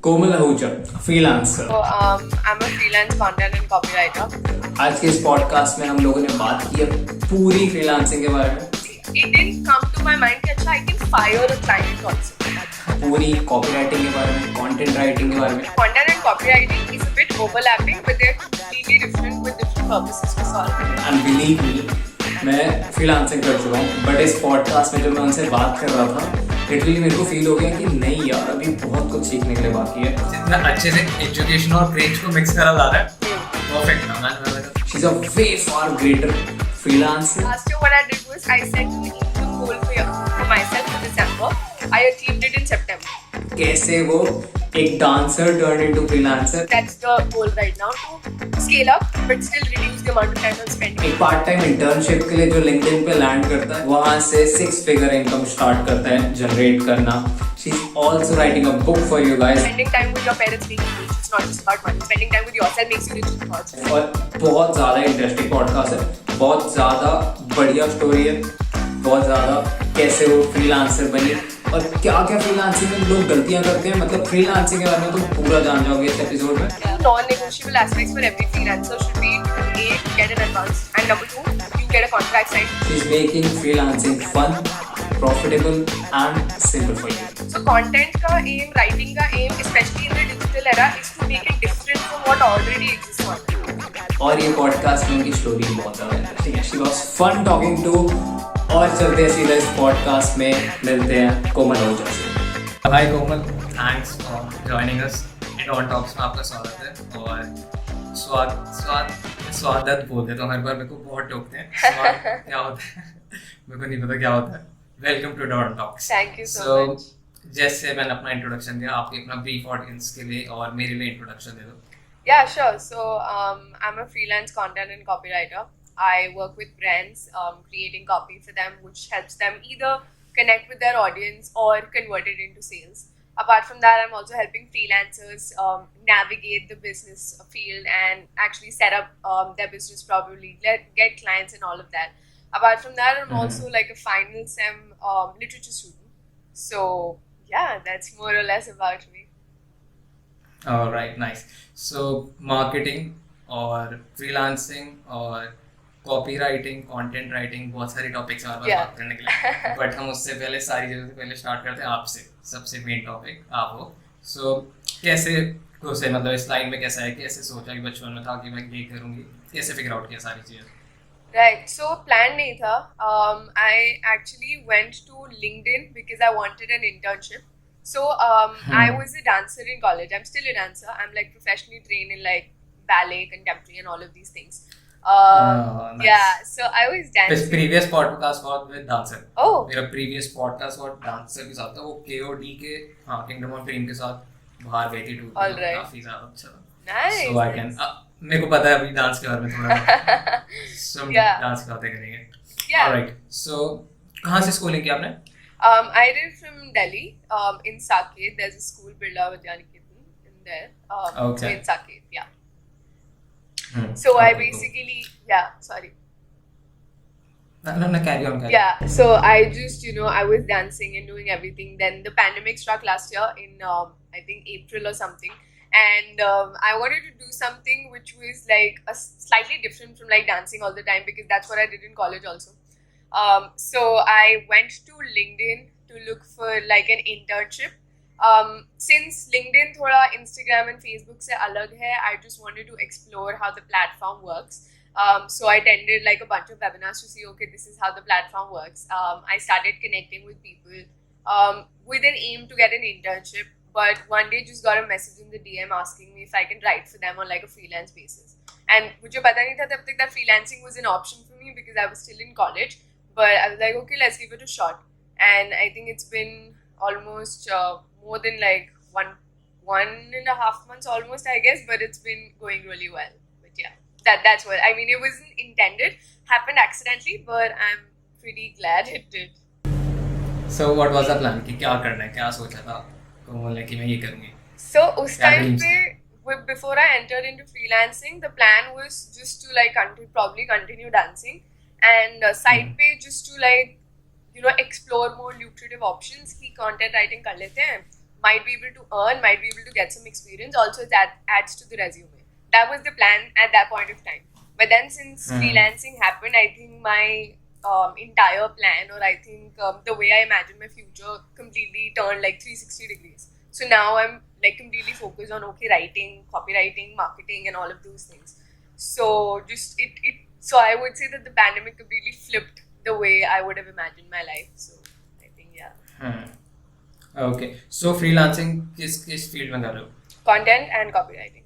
Komal Ahuja, freelancer. So, I'm a freelance content and copywriter. आज के इस पॉडकास्ट में हम लोगों ने बात की है पूरी फ्रीलांसिंग के बारे में, It didn't come to my mind that I can fire a client also. पूरी कॉपीराइटिंग के बारे में, कंटेंट राइटिंग के बारे में। Content and copywriting is a bit overlapping, but they're completely different with different purposes to solve. And believe me, मैं freelancing कर चुका हूँ, बट इस पॉडकास्ट में जब मैं उनसे बात कर रहा था लिटरली मेरे को फील हो गया कि नहीं यार, अभी बहुत कुछ सीखने के लिए बाकी है। जितना अच्छे से एजुकेशन और क्रेज को मिक्स करा जा रहा है, परफेक्ट था। She is a way far greater freelancer. Last year, what I did was I set the goal for myself for December. I achieved it in September. कैसे वो एक dancer turn into freelancer. That's the goal right now, to scale up but still reduce the amount of time I'm spending. एक part time internship के लिए जो LinkedIn पे land करता है, वहां से 6 फिगर इनकम स्टार्ट करता है जनरेट करना। She is also writing a book for you guys. Spending time with your parents makes you rich. It's not just about money. Spending time with yourself makes you rich in thoughts. और बहुत ज़्यादा interesting podcast है, बहुत ज़्यादा बढ़िया story है, बहुत ज़्यादा कैसे वो फ्रीलांसर बनी और क्या क्या फ्रीलांसिंग में लोग गलतियाँ करते हैं। मतलब फ्रीलांसिंग के बारे में तुम पूरा जान जाओगे इस एपिसोड में। Non-negotiable aspects for every freelancer should be to A, get an advance, and number 2, you get a contract signed. She is making freelancing fun, profitable and simple for you. So content का aim, writing का aim, especially in the digital era, is to make it different from what already exists online. और ये podcast में उनकी story बहुत ज़्यादा interesting है। She was fun talking to। और चलते हैं सीधा इस पॉडकास्ट में, मिलते हैं कोमल आहूजा से। Hi Komal, thanks for joining us in on talks में। आपका स्वागत है। और स्वागत बोलते तो हर बार मेरे को बहुत टोकते हैं। स्वाद क्या होता है मेरे को नहीं पता क्या होता है। Welcome to on talks. Thank you so much. जैसे मैंने अपना इंट्रोडक्शन दिया, आपके अपना ब्रीफ ऑडियंस के लिए और मेरे लिए इंट्रोडक्शन दे दो। Yeah, sure. So I'm a freelance content and copywriter. I work with brands, creating copy for them, which helps them either connect with their audience or convert it into sales. Apart from that, I'm also helping freelancers navigate the business field and actually set up their business properly, get clients and all of that. Apart from that, I'm also like a final sem literature student. So yeah, that's more or less about me. Alright, nice. So marketing और freelancing और copy writing, content writing, बहुत सारे topics हमारे पास बात करने के लिए। But हम उससे पहले सारी चीज़ों से पहले स्टार्ट करते हैं आपसे। सबसे मेन टॉपिक आप हो। सो कैसे घुसे, मतलब इस लाइन में कैसा है, कैसे सोचा कि बचपन में था कि मैं ये करूँगी, कैसे फिगर आउट किया सारी चीज़ें? Right, so plan नहीं था. I actually went to LinkedIn because I wanted an internship. So I was a dancer in college. I'm still a dancer. I'm like professionally trained in like ballet, contemporary, and all of these things. Nice. Yeah, so I was dancing. Previous podcast बहुत with dancer. Oh, मेरा previous podcast और dancer के साथ था। वो KOD के kingdom of dream के साथ बाहर गई थी टूर। All right. काफी ज्यादा अच्छा था। nice. So I can मेरे को पता है अभी डांस के बारे में थोड़ा। So Yeah. डांस की बातें करेंगे। Yeah. Alright. So कहाँ से स्कूलिंग किया आपने? I did from Delhi. In Saket, there's a school, Birla Vidyaniketan, in there. So Okay. in Saket, yeah. So I Okay, cool. basically, yeah, sorry. No, carry on. Yeah, so I just, I was dancing and doing everything. Then the pandemic struck last year in, I think, April or something. And I wanted to do something which was like a slightly different from like dancing all the time, because that's what I did in college also. So I went to LinkedIn to look for like an internship. Since LinkedIn thoda Instagram and Facebook se alag hai, I just wanted to explore how the platform works. So I attended like a bunch of webinars to see, okay, this is how the platform works. I started connecting with people with an aim to get an internship. But one day just got a message in the DM asking me if I can write for them on like a freelance basis. And mujhe pata nahi tha tab tak that freelancing was an option for me because I was still in college. But I was like, okay, let's give it a shot. And I think it's been almost more than like one and a half months almost, I guess. But it's been going really well. But yeah, that's what I mean. It wasn't intended, happened accidentally, but I'm pretty glad it did. So what was the plan? कि क्या करना है, क्या सोचा था कोमल कि मैं ये करूँगी? So उस क्या time dreams पे, before I entered into freelancing, the plan was just to like probably continue dancing, and side पे just to like explore more lucrative options. कि content writing कर लेते हैं, might be able to earn, might be able to get some experience. Also, that adds to the resume. That was the plan at that point of time. But then since freelancing happened, I think my entire plan, or I think the way I imagine my future completely turned like 360 degrees. So now I'm like completely focused on writing, copywriting, marketing, and all of those things. So just it so I would say that the pandemic completely flipped the way I would have imagined my life. So I think okay so freelancing किस field में कर रहे हो content and copywriting.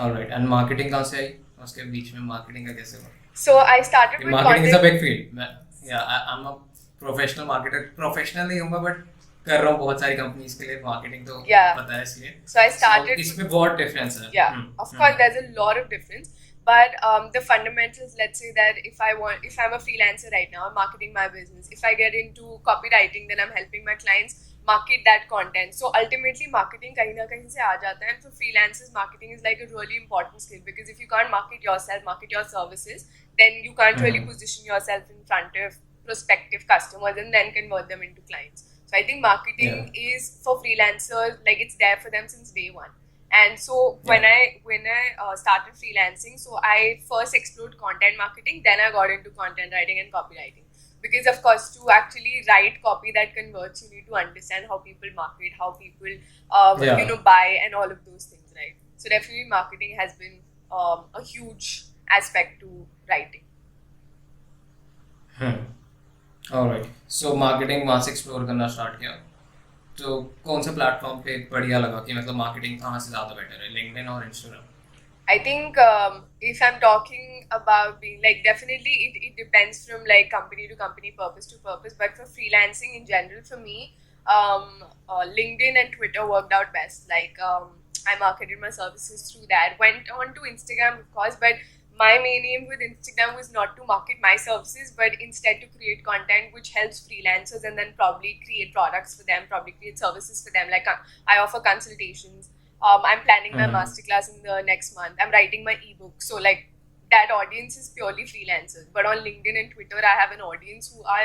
Alright and marketing कहाँ से आई उसके बीच में marketing का कैसे हुआ So I started with marketing is a content. Big field या I am a professional marketer professional नहीं हूँ बट कर रहा हूँ बहुत सारी कंपनीज के लिए मार्केटिंग तो Yeah. पता है इसलिए So I started. इसमें बहुत डिफरेंस है Yeah, of course, there's a lot of difference. But the fundamentals, let's say that if I'm a freelancer right now, I'm marketing my business. If I get into copywriting, then I'm helping my clients market that content. So ultimately, marketing kahin na kahin se aa jata hai. And for freelancers, marketing is like a really important skill, because if you can't market yourself, market your services, then you can't really position yourself in front of prospective customers and then convert them into clients. So I think marketing is for freelancers, like it's there for them since day one. And so when I started freelancing, so I first explored content marketing, then I got into content writing and copywriting. Because of course, to actually write copy that converts, you need to understand how people market, how people buy, and all of those things, right? So definitely marketing has been a huge aspect to writing. Alright so marketing वहाँ से explore करना start किया तो कौन से platform पे बढ़िया लगा कि मतलब मार्केटिंग कहाँ से ज़्यादा बेटर है लिंक्डइन और Instagram I think if I'm talking about being like, definitely it depends from like company to company, purpose to purpose. But for freelancing in general, for me, LinkedIn and Twitter worked out best. Like I marketed my services through that. Went on to Instagram, of course, but my main aim with Instagram was not to market my services, but instead to create content which helps freelancers and then probably create products for them, probably create services for them. Like I offer consultations. I'm planning my masterclass in the next month. I'm writing my ebook. So like that audience is purely freelancers. But on LinkedIn and Twitter, I have an audience who are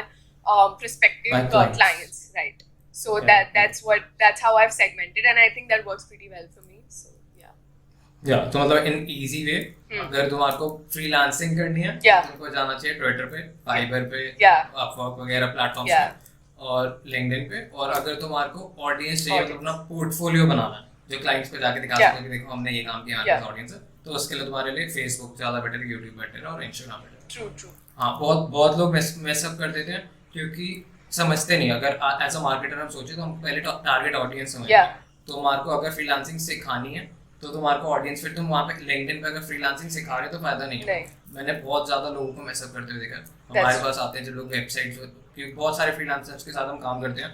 prospective clients, right? So that's how I've segmented, and I think that works pretty well for me. So yeah. तो मतलब in easy way अगर तुम्हारे को freelancing करनी है तुमको जाना चाहिए ट्विटर पे फाइबर पे अपवर्क वगैरह प्लेटफॉर्म्स पे और लिंक्डइन पे और अगर तुम्हारे को ऑडियंस चाहिए मतलब अपना पोर्टफोलियो बनाना है जो क्लाइंट्स पे जाके दिखा सके कि देखो हमने ये काम किया हमारे ऑडियंस है तो उसके लिए तुम्हारे लिए फेसबुक ज़्यादा बेटर है यूट्यूब बेटर है और इंस्टाग्राम बेटर है ट्रू हाँ बहुत लोग मैस अप कर देते हैं क्योंकि समझते नहीं अगर एज अ मार्केटर हम सोचे तो हम पहले टारगेट ऑडियंस समझते तो तुम्हारे को अगर फ्रीलांसिंग सिखानी है तो तुम्हारे को ऑडियंस फिर तुम वहाँ पे लिंक्डइन पे अगर फ्रीलांसिंग सिखा रहे हो तो फायदा नहीं है मैंने बहुत ज़्यादा लोगों को मैस अप करते हुए देखा हमारे पास आते हैं जो लोग वेबसाइट्स क्योंकि बहुत सारे फ्रीलांसर्स के साथ हम काम करते हैं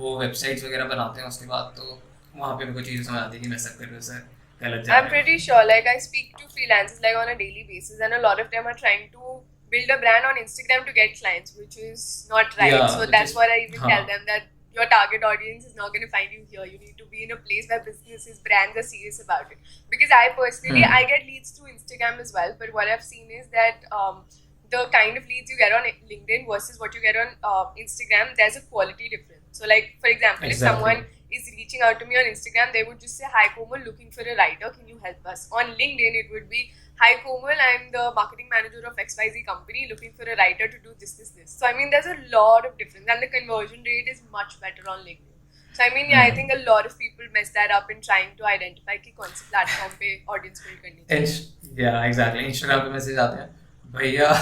वो वेबसाइट्स वगैरह बनाते हैं उसके बाद तो वहाँ पे मेरे को चीज़ें समझ आती है कि मैं सब कर रहा हूँ सर गलत जा I'm pretty sure, like I speak to freelancers like on a daily basis, and a lot of them are trying to build a brand on Instagram to get clients, which is not right. So that's what I even tell them, that your target audience is not going to find you here. You need to be in a place where businesses, brands are serious about it. Because I personally, I get leads through Instagram as well, but what I've seen is that the kind of leads you get on LinkedIn versus what you get on Instagram, there's a quality difference. So like, for example, if someone is reaching out to me on Instagram, they would just say, "Hi Komal, looking for a writer, can you help us?" On LinkedIn, it would be, "Hi Komal, I'm the marketing manager of XYZ company, looking for a writer to do this. So I mean, there's a lot of difference, and the conversion rate is much better on LinkedIn. So I mean, I think a lot of people mess that up in trying to identify कि कौन सी platform पे audience build करनी चाहिए. Yeah, exactly. Instagram पे message आते हैं भैया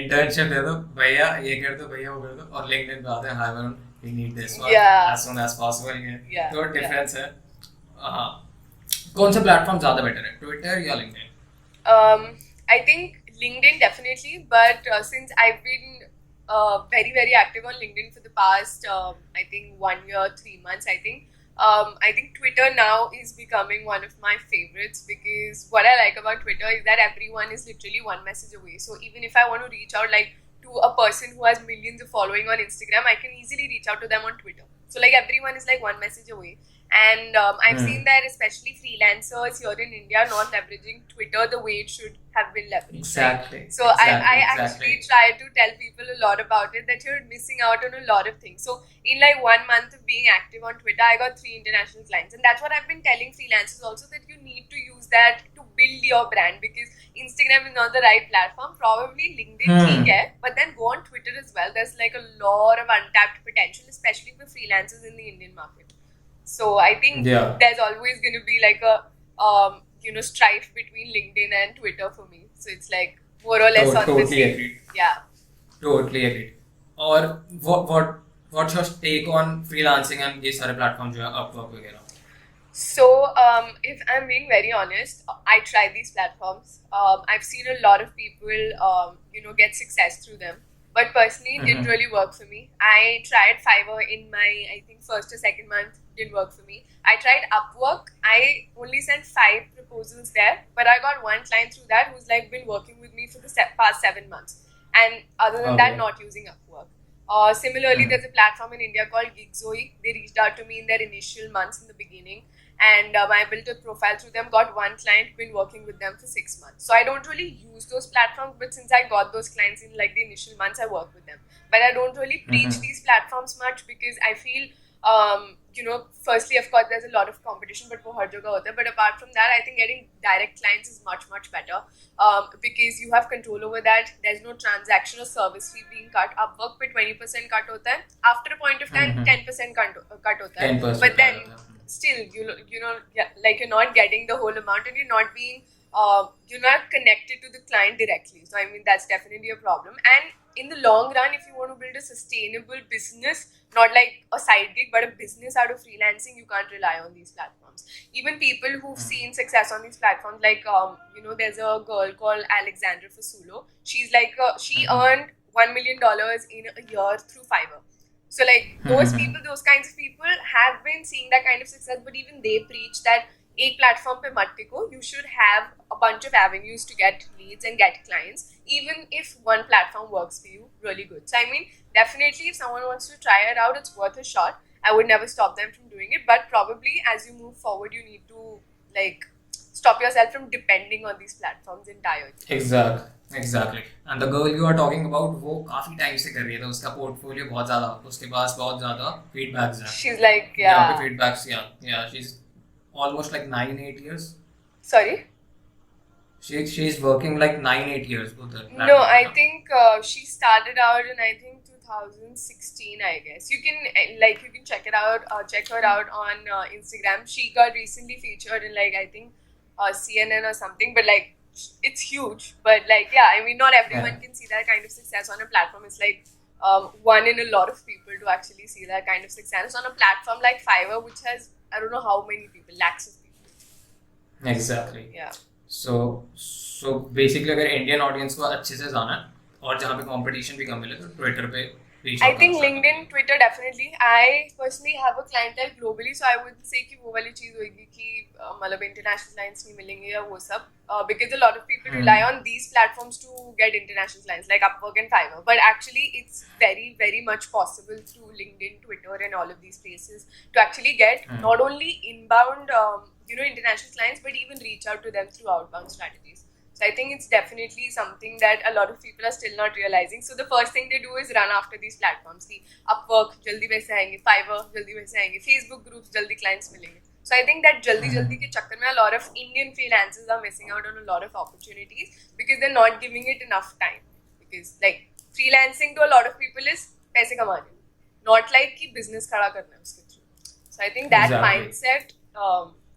internship दे दो भैया ये कर दो भैया वो कर दो और LinkedIn पे आते हैं hi Varun we need this one as soon as possible तो डिफरेंस है हाँ कौन सा प्लेटफॉर्म ज़्यादा बेटर है ट्विटर या LinkedIn I think LinkedIn definitely, but since I've been very very active on LinkedIn for the past I think 1 year 3 months, I think Twitter now is becoming one of my favorites, because what I like about Twitter is that everyone is literally one message away. So even if I want to reach out like to a person who has millions of following on Instagram, I can easily reach out to them on Twitter. So like everyone is like one message away. And I've seen that especially freelancers here in India not leveraging Twitter the way it should have been leveraged. Exactly. So I actually try to tell people a lot about it, that you're missing out on a lot of things. So in like 1 month of being active on Twitter, I got 3 international clients, and that's what I've been telling freelancers also, that you need to use that to build your brand, because Instagram is not the right platform. Probably LinkedIn ठीक है, but then go on Twitter as well. There's like a lot of untapped potential, especially for freelancers in the Indian market. So I think there's always going to be like a strife between LinkedIn and Twitter for me. So it's like more or less on the same. Agreed. Yeah. Totally agreed. और what's your take on freelancing and ये सारे platform जो है Upwork वगैरह? So if I'm being very honest, I tried these platforms. I've seen a lot of people get success through them. But personally, it didn't really work for me. I tried Fiverr in my, I think, first or second month, didn't work for me. I tried Upwork. I only sent 5 proposals there, but I got one client through that who's like been working with me for the past 7 months. And other than that, not using Upwork. Similarly, there's a platform in India called Gigzoe. They reached out to me in their initial months in the beginning. And I built a profile through them, got one client, been working with them for 6 months. So I don't really use those platforms, but since I got those clients in like the initial months, I work with them. But I don't really preach these platforms much, because I feel, firstly, of course, there's a lot of competition, but वो हर जगह होता है. But apart from that, I think getting direct clients is much, much better, because you have control over that. There's no transaction or service fee being cut. Upwork पे 20% cut होता है. After a point of time, 10% cut होता है. 10%. But then still, like you're not getting the whole amount, and you're not being, you're not connected to the client directly. So I mean, that's definitely a problem. And in the long run, if you want to build a sustainable business, not like a side gig, but a business out of freelancing, you can't rely on these platforms. Even people who've seen success on these platforms, like, there's a girl called Alexandra Fasulo. She's like, she earned $1 million in a year through Fiverr. So like those people, those kinds of people have been seeing that kind of success, but even they preach that एक platform पे मत टिको. You should have a bunch of avenues to get leads and get clients, even if one platform works for you really good. So I mean, definitely if someone wants to try it out, it's worth a shot. I would never stop them from doing it, but probably as you move forward, you need to like stop yourself from depending on these platforms entirely. Exactly. And the girl you are talking about, वो काफी time से कर रही है, तो उसका portfolio बहुत ज्यादा, उसके पास बहुत ज्यादा फीडबैक्स हैं. She's like, यहाँ पे feedbacks, yeah, she's almost like 9-8 years. Sorry? She's working like 9-8 years with her. No, I think she started out in 2016, I guess. You can check it out, check her out on Instagram. She got recently featured in I think CNN or something, but it's huge. But I mean, not everyone can see that kind of success on a platform. It's one in a lot of people to actually see that kind of success on a platform like Fiverr, which has I don't know how many people, lakhs of people. Exactly. Yeah. So basically, अगर Indian audience को अच्छे से जाना है और जहाँ पे competition भी कम मिले तो Twitter पे reach out I think कर सकते LinkedIn, Twitter definitely. I personally have a clientele globally, so I wouldn't say कि वो वाली चीज होगी कि मतलब international clients नहीं मिलेंगे या वो सब, because a lot of people rely on these platforms to get international clients like Upwork and Fiverr. But actually, it's very, very much possible through LinkedIn, Twitter, and all of these places to actually get not only inbound, international clients, but even reach out to them through outbound strategies. So I think it's definitely something that a lot of people are still not realizing. So the first thing they do is run after these platforms. See, Upwork, jaldi वैसे आएंगे, Fiverr, jaldi वैसे आएंगे, Facebook groups, jaldi clients मिलेंगे. So I think that jaldi के चक्कर में a lot of Indian freelancers are missing out on a lot of opportunities because they're not giving it enough time. Because freelancing to a lot of people is पैसे कमाने, not कि business खड़ा करना है उसके through. So I think that mindset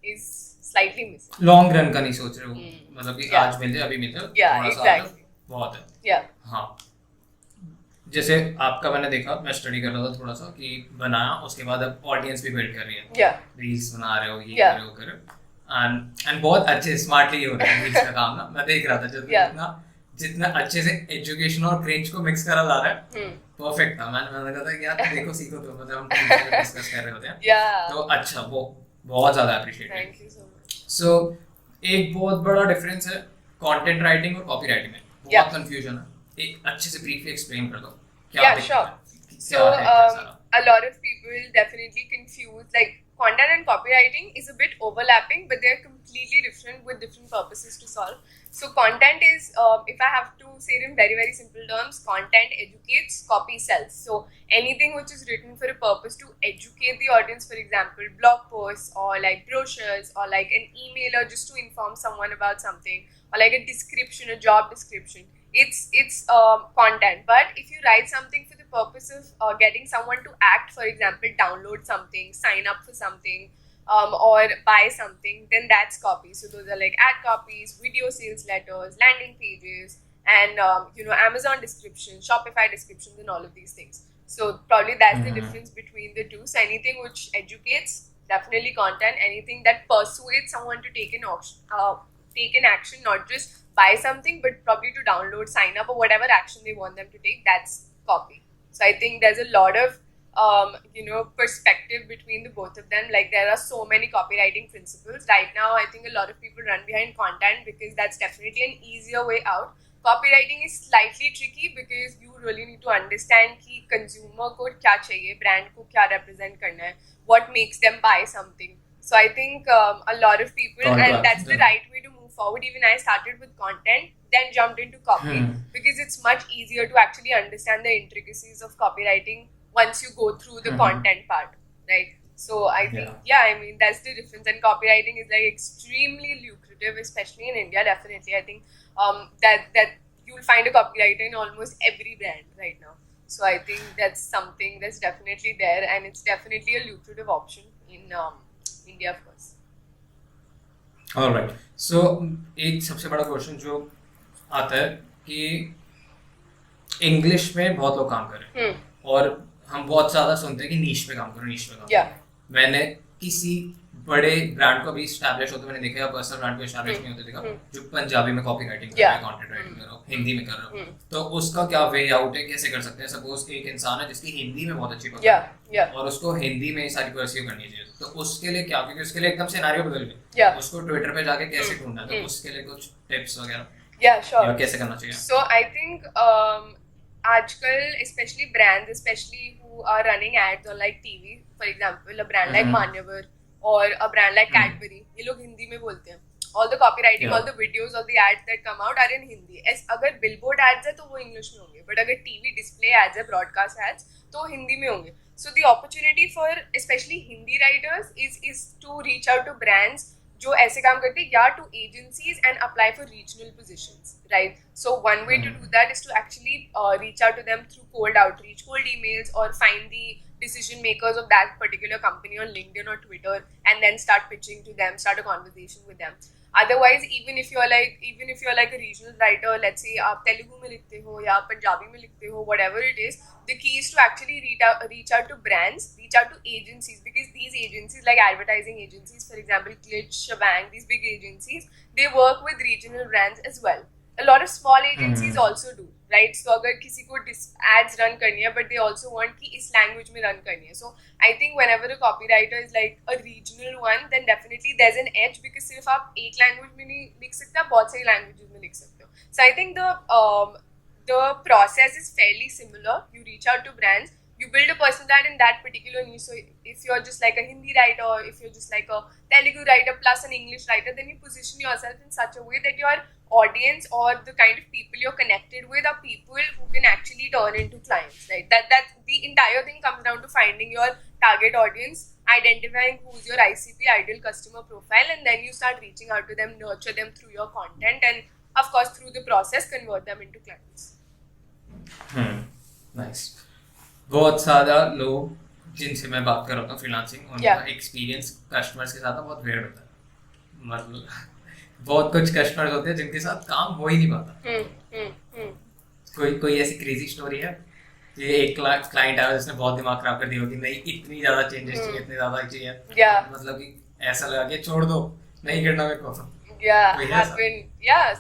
is slightly missing. Long run का नहीं सोच रहे हो, मतलब कि आज मिल जाए अभी मिल जाए. Yeah, exactly. बहुत है. Yeah. हाँ. जैसे आपका मैंने देखा, मैं स्टडी कर रहा था थोड़ा सा कि बनाया, उसके बाद अब ऑडियंस भी बिल्ड कर रही है. Yeah. रील्स बना रहे हो, ये कर रहे हो, कर रहे हो. एंड बहुत अच्छे स्मार्टली हो रहा है रील्स का काम ना. मैं देख रहा था जितना अच्छे से एजुकेशन और क्रिंज को मिक्स करा जा रहा है, परफेक्ट था. मैंने कहा था कि यार देखो सीखो, तो मतलब हम डिस्कस कर रहे होते हैं. तो अच्छा, वो बहुत ज्यादा appreciate. Thank you so much. सो एक बहुत बड़ा डिफरेंस है कंटेंट राइटिंग और कॉपी राइटिंग में. बहुत कंफ्यूजन है. एक अच्छे से ब्रीफली एक्सप्लेन कर दो क्या sure. So a lot of people definitely confuse content and copywriting is a bit overlapping, but they're completely different with different purposes to solve. So content is, if I have to say it in very, very simple terms, content educates, copy sells. So anything which is written for a purpose to educate the audience, for example, blog posts or like brochures or like an email or just to inform someone about something or like a description, a job description. It's content. But if you write something for the purpose of getting someone to act, for example, download something, sign up for something, or buy something, then that's copy. So those are like ad copies, video sales letters, landing pages, and Amazon descriptions, Shopify descriptions, and all of these things. So probably that's the difference between the two. So anything which educates, definitely content. Anything that persuades someone to take an action, not just buy something, but probably to download, sign up, or whatever action they want them to take, that's copy. So I think there's a lot of perspective between the both of them. Like there are so many copywriting principles. Right now, I think a lot of people run behind content because that's definitely an easier way out. Copywriting is slightly tricky because you really need to understand कि consumer को क्या चाहिए, brand को क्या represent करना है, what makes them buy something. So I think a lot of people, and that's the right way to move forward. Even I started with content, then jumped into copy because it's much easier to actually understand the intricacies of copywriting once you go through the content part, right? So I think, I mean, that's the difference. And copywriting is like extremely lucrative, especially in India. Definitely, I think that you'll find a copywriter in almost every brand right now. So I think that's something that's definitely there, and it's definitely a lucrative option in India, of course. Alright. So एक सबसे बड़ा question जो आता है कि English में बहुत लोग काम कर रहे हैं और हम बहुत ज़्यादा सुनते हैं कि नीश पे काम करो. मैंने किसी बड़े ब्रांड को भी स्टैब्लिश होते मैंने देखा, पर्सनल ब्रांड को स्टैब्लिश नहीं होते देखा, जो पंजाबी में कॉपी राइटिंग कर रहा है, कंटेंट राइटिंग कर रहा हो, हिंदी में कर रहा हो, तो उसका क्या वे आउट है, कैसे कर सकते हैं? सपोज एक इंसान है जिसकी हिंदी में बहुत अच्छी पकड़ है और उसको हिंदी में सारी परस्यू करनी चाहिए, तो उसके लिए क्या, क्योंकि उसके लिए एकदम सिनेरियो बदल गया, उसको ट्विटर पे जाके कैसे ढूंढना, तो उसके लिए कुछ टिप्स वगैरह कैसे करना चाहिए? So I think आजकल especially brands, especially who are running ads on like TV, for example, a brand like Manyavar or a brand like Cadbury, ये लोग हिंदी में बोलते हैं. All the copywriting, all the videos, all the ads that come out are in Hindi. अगर billboard ads है तो वो English में होंगे, but अगर TV display ads है, broadcast ads, तो हिंदी में होंगे. So the opportunity for especially Hindi writers is to reach out to brands जो ऐसे काम करते हैं, या to agencies and apply for regional positions, right? So one way to do that is to actually reach out to them through cold outreach, cold emails, or find the decision makers of that particular company on LinkedIn or Twitter, and then start pitching to them, start a conversation with them. Otherwise, even if you're like a regional writer, let's say आप तेलुगु में लिखते हो या पंजाबी में लिखते हो, whatever it is, the key is to actually reach out to brands, reach out to agencies, because these agencies, like advertising agencies, for example, Glitch, Shebang, these big agencies, they work with regional brands as well. A lot of small agencies also do, right? So अगर किसी को ads run करनी है, but they also want कि इस language में run करनी है. So I think whenever a copywriter is like a regional one, then definitely there's an edge, because सिर्फ आप एक language में नहीं लिख सकते, आप बहुत सारी languages में लिख सकते हो. So I think the process is fairly similar. You reach out to brands, you build a personal brand in that particular niche. So if you're just like a Hindi writer, or if you're just like a Telugu writer plus an English writer, then you position yourself in such a way that your audience or the kind of people you're connected with are people who can actually turn into clients, right? That the entire thing comes down to finding your target audience, identifying who's your ICP, ideal customer profile, and then you start reaching out to them, nurture them through your content, and of course through the process convert them into clients. Nice. बहुत ज़्यादा लोग जिनसे मैं बात कर रहा हूँ freelancing, उनका एक्सपीरियंस कस्टमर्स के साथ बहुत वेird होता है. मतलब बहुत कुछ कस्टमर्स होते हैं जिनके साथ काम हो ही नहीं पाता. कोई ऐसी क्रेजी स्टोरी है कि एक क्लाइंट आया जिसने बहुत दिमाग खराब कर दिया होगी, नहीं इतनी ज़्यादा चेंजेस चाहिए, इतने ज़्यादा चाहिए, मतलब कि ऐसा लगा कि छोड़ दो, नहीं करना मेरे को.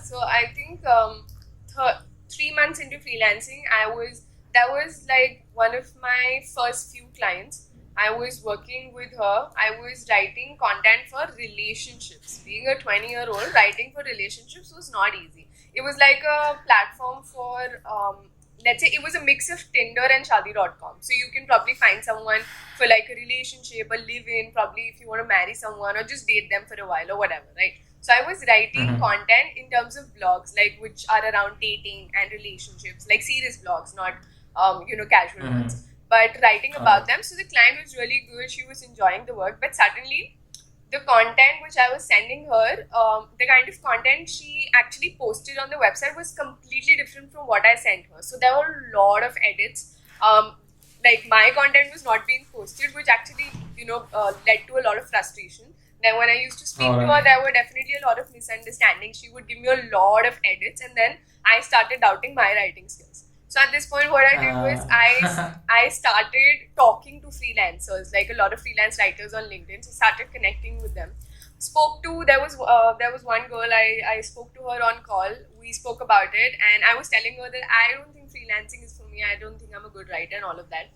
So I think 3 months into freelancing, that was like one of my first few clients. I was working with her. I was writing content for relationships. Being a 20-year-old, writing for relationships was not easy. It was like a platform for let's say it was a mix of Tinder and Shaadi.com. So you can probably find someone for like a relationship, a live-in, probably if you want to marry someone or just date them for a while or whatever, right? So I was writing content in terms of blogs, like which are around dating and relationships, like serious blogs, not casual ones, but writing about them. So the client was really good. She was enjoying the work, but suddenly the content which I was sending her, the kind of content she actually posted on the website was completely different from what I sent her. So there were a lot of edits. Like my content was not being posted, which actually, led to a lot of frustration. Then when I used to speak to her, there were definitely a lot of misunderstandings. She would give me a lot of edits, and then I started doubting my writing skills. So at this point, what I did was I started talking to freelancers, like a lot of freelance writers on LinkedIn. So started connecting with them. There was one girl I spoke to her on call. We spoke about it, and I was telling her that I don't think freelancing is for me. I don't think I'm a good writer and all of that.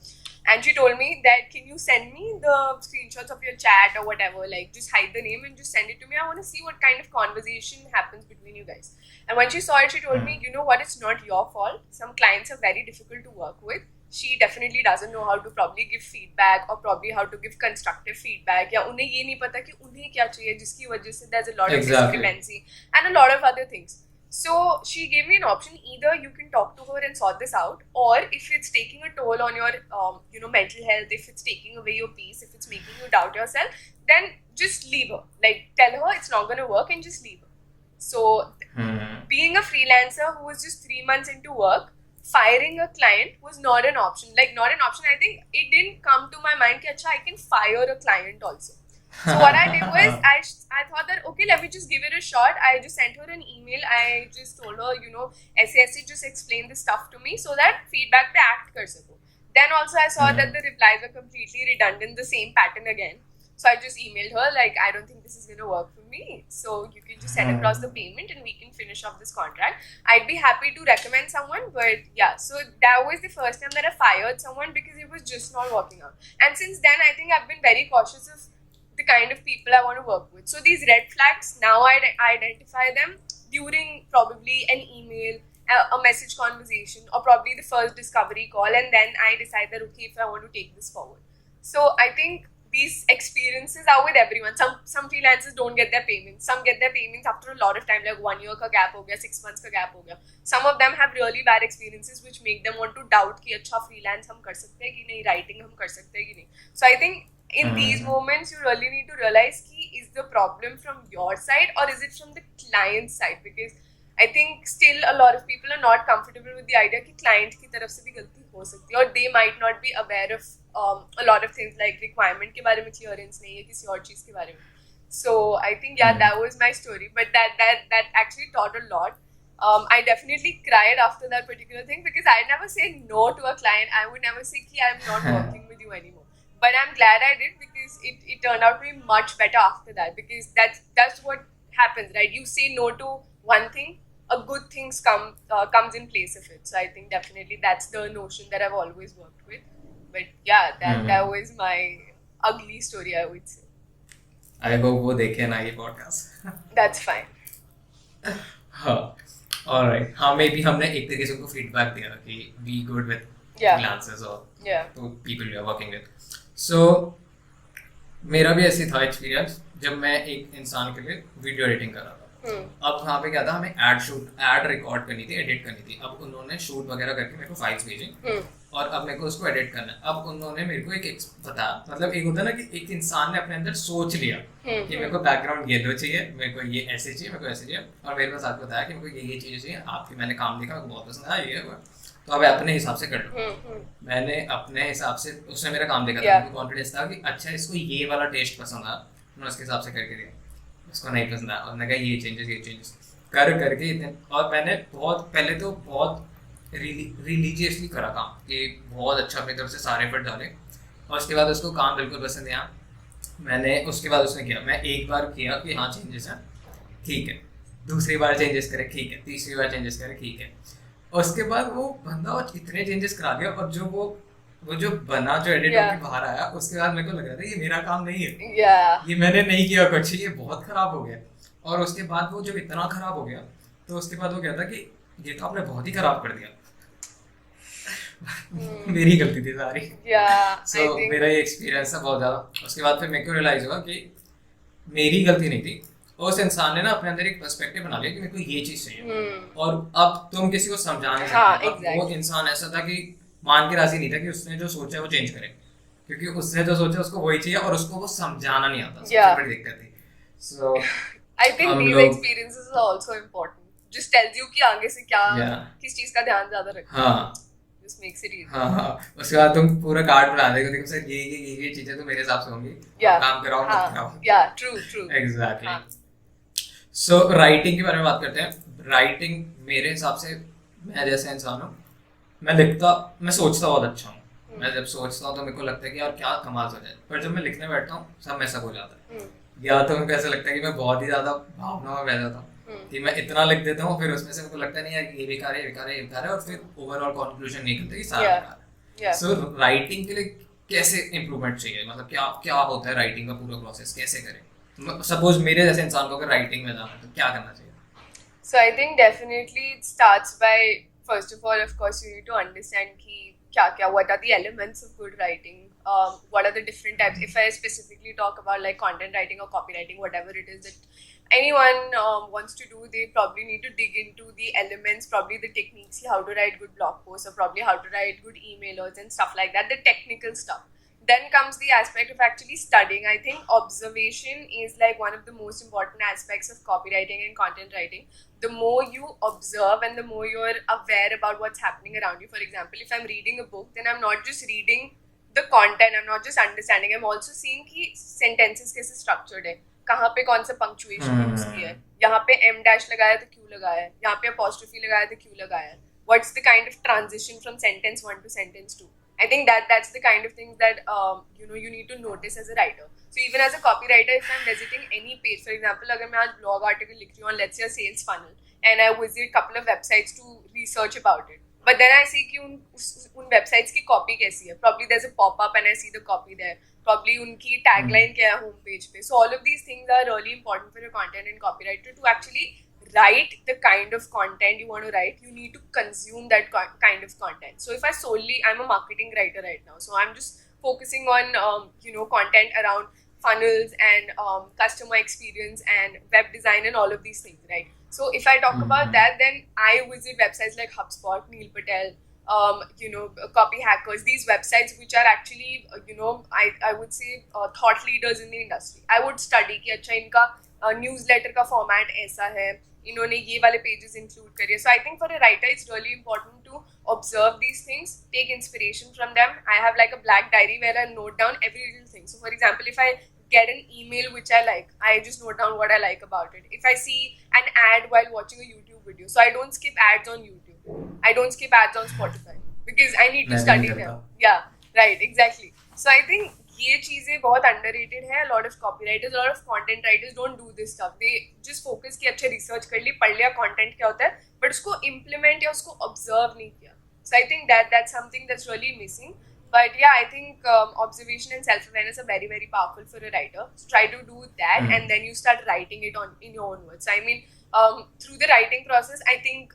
And she told me that, can you send me the screenshots of your chat or whatever, like just hide the name and just send it to me. I want to see what kind of conversation happens between you guys. And when she saw it, she told me, you know what, it's not your fault. Some clients are very difficult to work with. She definitely doesn't know how to probably give feedback or probably how to give constructive feedback. या उन्हें ये नहीं पता कि उन्हें क्या चाहिए, जिसकी वजह से there's a lot of discrepancy and a lot of other things. So she gave me an option: either you can talk to her and sort this out, or if it's taking a toll on your mental health, if it's taking away your peace, if it's making you doubt yourself, then just leave her. Like, tell her it's not going to work and just leave her. So being a freelancer who was just 3 months into work, firing a client was not an option. Like, not an option. I think it didn't come to my mind that I can fire a client also. So what I did was I thought that, okay, let me just give it a shot. I just sent her an email. I just told her, ऐसे just explain this stuff to me so that feedback पे act कर सको. Then also I saw that the replies were completely redundant, the same pattern again. So I just emailed her like, I don't think this is going to work for me. So you can just send across the payment and we can finish off this contract. I'd be happy to recommend someone, but yeah, so that was the first time that I fired someone because it was just not working out. And since then, I think I've been very cautious of the kind of people I want to work with. So these red flags, now I identify them during probably an email, a message conversation, or probably the first discovery call, and then I decide that, okay, if I want to take this forward. So I think these experiences are with everyone. Some freelancers don't get their payments. Some get their payments after a lot of time, like 1 year ka gap ho gaya, 6 months ka gap ho gaya. Some of them have really bad experiences which make them want to doubt ki acha freelance hum kar sakte hain ki nahi, writing hum kar sakte hain ki nahi. So I think in these moments, you really need to realize ki is the problem from your side or is it from the client's side? Because I think still a lot of people are not comfortable with the idea कि client की तरफ से भी गलती हो सकती है, or they might not be aware of a lot of things like requirement के बारे में clearance नहीं है किसी और चीज़ के बारे में. So I think that was my story, but that actually taught a lot. I definitely cried after that particular thing because I never say no to a client. I would never say कि I'm not working with you anymore. But I'm glad I did because it turned out to be much better after that, because that's what happens, right? You say no to one thing, a good things comes in place of it. So I think definitely that's the notion that I've always worked with. But yeah, that was my ugly story, I would say. I hope वो देखे ना ये podcast. That's fine. हाँ, alright. हाँ, maybe हमने एक तरीके से उनको feedback दिया कि be good with freelancers or people you are working with. So मेरा भी ऐसे था एक्सपीरियंस जब मैं एक इंसान के लिए वीडियो एडिटिंग कर रहा था. अब वहाँ पे क्या था, हमें एड रिकॉर्ड करनी थी, एडिट करनी थी. अब उन्होंने शूट वगैरह करके मेरे को फाइल्स भेजी और अब मेरे को उसको एडिट करना है. अब उन्होंने मेरे को एक बताया, मतलब एक होता है ना कि एक इंसान ने अपने अंदर सोच लिया कि मेरे को बैकग्राउंड ये दो चाहिए, मेरे को ये ऐसे चाहिए, मेरे को ऐसे चाहिए, और मेरे पास आपको बताया कि मेरे को ये चीज़ें चाहिए. आपकी मैंने काम देखा, मेरे को बहुत पसंद आया, ये तो अब अपने हिसाब से कर लो. मैंने अपने हिसाब से, उसने मेरा काम देखा था, मुझे कॉन्फिडेंस था कि अच्छा इसको ये वाला टेस्ट पसंद आया, मैं उसके हिसाब से करके दिया. उसको नहीं पसंद आया और मैंने कहा ये चेंजेस करके इतने. और मैंने पहले तो बहुत रिलीजियसली करा काम कि बहुत अच्छा अपनी तरफ से सारे एफर्ट डाले, और उसके बाद उसको काम बिल्कुल पसंद आया. मैंने उसके बाद उसने किया, मैं एक बार किया कि हाँ चेंजेस हैं, ठीक है, दूसरी बार चेंजेस करे, ठीक है, तीसरी बार चेंजेस करे, ठीक है. उसके बाद वो बंदा इतने चेंजेस करा दिया, और जो वो जो बना, जो एडिट होकर बाहर आया, उसके बाद मेरे को लग रहा था ये मेरा काम नहीं है, ये मैंने नहीं किया कुछ, ये बहुत खराब हो गया. और उसके बाद वो जब इतना खराब हो गया, तो उसके बाद वो कहता कि ये तो आपने बहुत ही खराब कर दिया. मेरी गलती थी सारी। Yeah, I so think. मेरा ये एक्सपीरियंस था बहुत ज़्यादा। उसके बाद फिर मेरे को रियलाइज़ हुआ कि मेरी गलती नहीं थी, उस इंसान ने ना अपने अंदर एक पर्सपेक्टिव बना लिया कि मेरे को ये चीज़ चाहिए, और अब तुम किसी को समझा नहीं हाँ, सकते। अब वो exactly. इंसान ऐसा था कि मान के राजी नहीं था कि उसने जो सोचा है वो चेंज करे, क्योंकि उसने जो सोचा उसको वही चाहिए और उसको वो समझाना नहीं आता। सबसे Yeah. बड़ी दिक्कत थी। सो I think हम these लोग- experiences are also important. Just tells you कि आगे से क्या Yeah. किस चीज का ध्यान ज्यादा रखना है. हाँ Just makes it easy. हाँ हाँ, उसके बाद तुम पूरा कार्ड बना देगा, देखो सर ये चीजें तो मेरे हिसाब से होंगी, Yeah. काम कराओ मत हाँ, कराओ। yeah, true, true. एग्जैक्टली। हाँ. सो राइटिंग के बारे में बात करते हैं। राइटिंग मेरे हिसाब से, मैं जैसे इंसान हूँ, मैं सोचता बहुत अच्छा हूँ। मैं जब सोचता हूँ तो मेरे को लगता है कि यार क्या कमाल हो जाए, पर जब मैं लिखने बैठता हूँ सब मैसा हो जाता है। या तो मेरे को ऐसा लगता है कि मैं बहुत ही ज्यादा भावनाओं में बह जाता हूँ कि मैं इतना लिख देता हूँ, फिर उसमें से मेरे को लगता नहीं यार ये बेकार है, ये बेकार है, ये बेकार है, और फिर ओवरऑल कंक्लूजन नहीं करते कि सारा Yeah. बेकार है। Yeah. सो राइटिंग के लिए कैसे इम्प्रूवमेंट चाहिए, मतलब क्या क्या होता है राइटिंग का पूरा प्रोसेस, कैसे करें? सपोज मेरे जैसे इंसान को अगर राइटिंग में जाना है तो क्या करना चाहिए? So I think definitely it starts by, first of all, of course, you need to understand ki what are the elements of good writing, what are the different types. If I specifically talk about like content writing or copywriting, whatever it is that anyone wants to do, they probably need to dig into the elements, probably the techniques, how to write good blog posts, or probably how to write good emailers and stuff like that, the technical stuff. Then comes the aspect of actually studying. I think observation is like one of the most important aspects of copywriting and content writing. The more you observe and the more you're aware about what's happening around you. For example, if I'm reading a book, then I'm not just reading the content, I'm not just understanding, I'm also seeing कि sentences कैसे structured है, कहाँ पे कौन सा punctuation use किया है, यहाँ पे m dash लगाया तो क्यों लगाया है, यहाँ पे apostrophe लगाया तो क्यों लगाया है, what's the kind of transition from sentence 1 to sentence 2. I think that's the kind of things that you need to notice as a writer. So even as a copywriter, if I'm visiting any page, for example, अगर मैं आज blog article लिख रही हूँ on let's say a sales funnel, and I visit couple of websites to research about it, but then I see कि उन websites की copy कैसी है. Probably there's a pop-up and I see the copy there. Probably उनकी tagline क्या है home page पे. So all of these things are really important for a content and copywriter to actually write the kind of content you want to write. You need to consume that kind of content. So if I'm a marketing writer right now, so I'm just focusing on content around funnels and customer experience and web design and all of these things, right? So if I talk about that, then I visit websites like HubSpot, Neil Patel, Copy Hackers, these websites which are actually I would say thought leaders in the industry. I would study कि अच्छा इनका newsletter का format ऐसा है, इन्होंने ये वाले pages include करिए. So I think for a writer it's really important to observe these things, take inspiration from them. I have like a black diary where I note down every little thing. So for example, if I get an email which I like, I just note down what I like about it. If I see an ad while watching a YouTube video, so I don't skip ads on YouTube, I don't skip ads on Spotify because I need to study them. Yeah, right, exactly. So I think ये चीजें बहुत underrated है. A lot of copywriters, a lot of content writers don't do this stuff. They just focus कि अच्छा research कर ली, पढ़ लिया content क्या होता है, but उसको implement या उसको observe नहीं किया. So I think that's something that's really missing. But yeah, I think observation and self-awareness are very, very powerful for a writer. So try to do that, and then you start writing it in your own words. So I mean, through the writing process, I think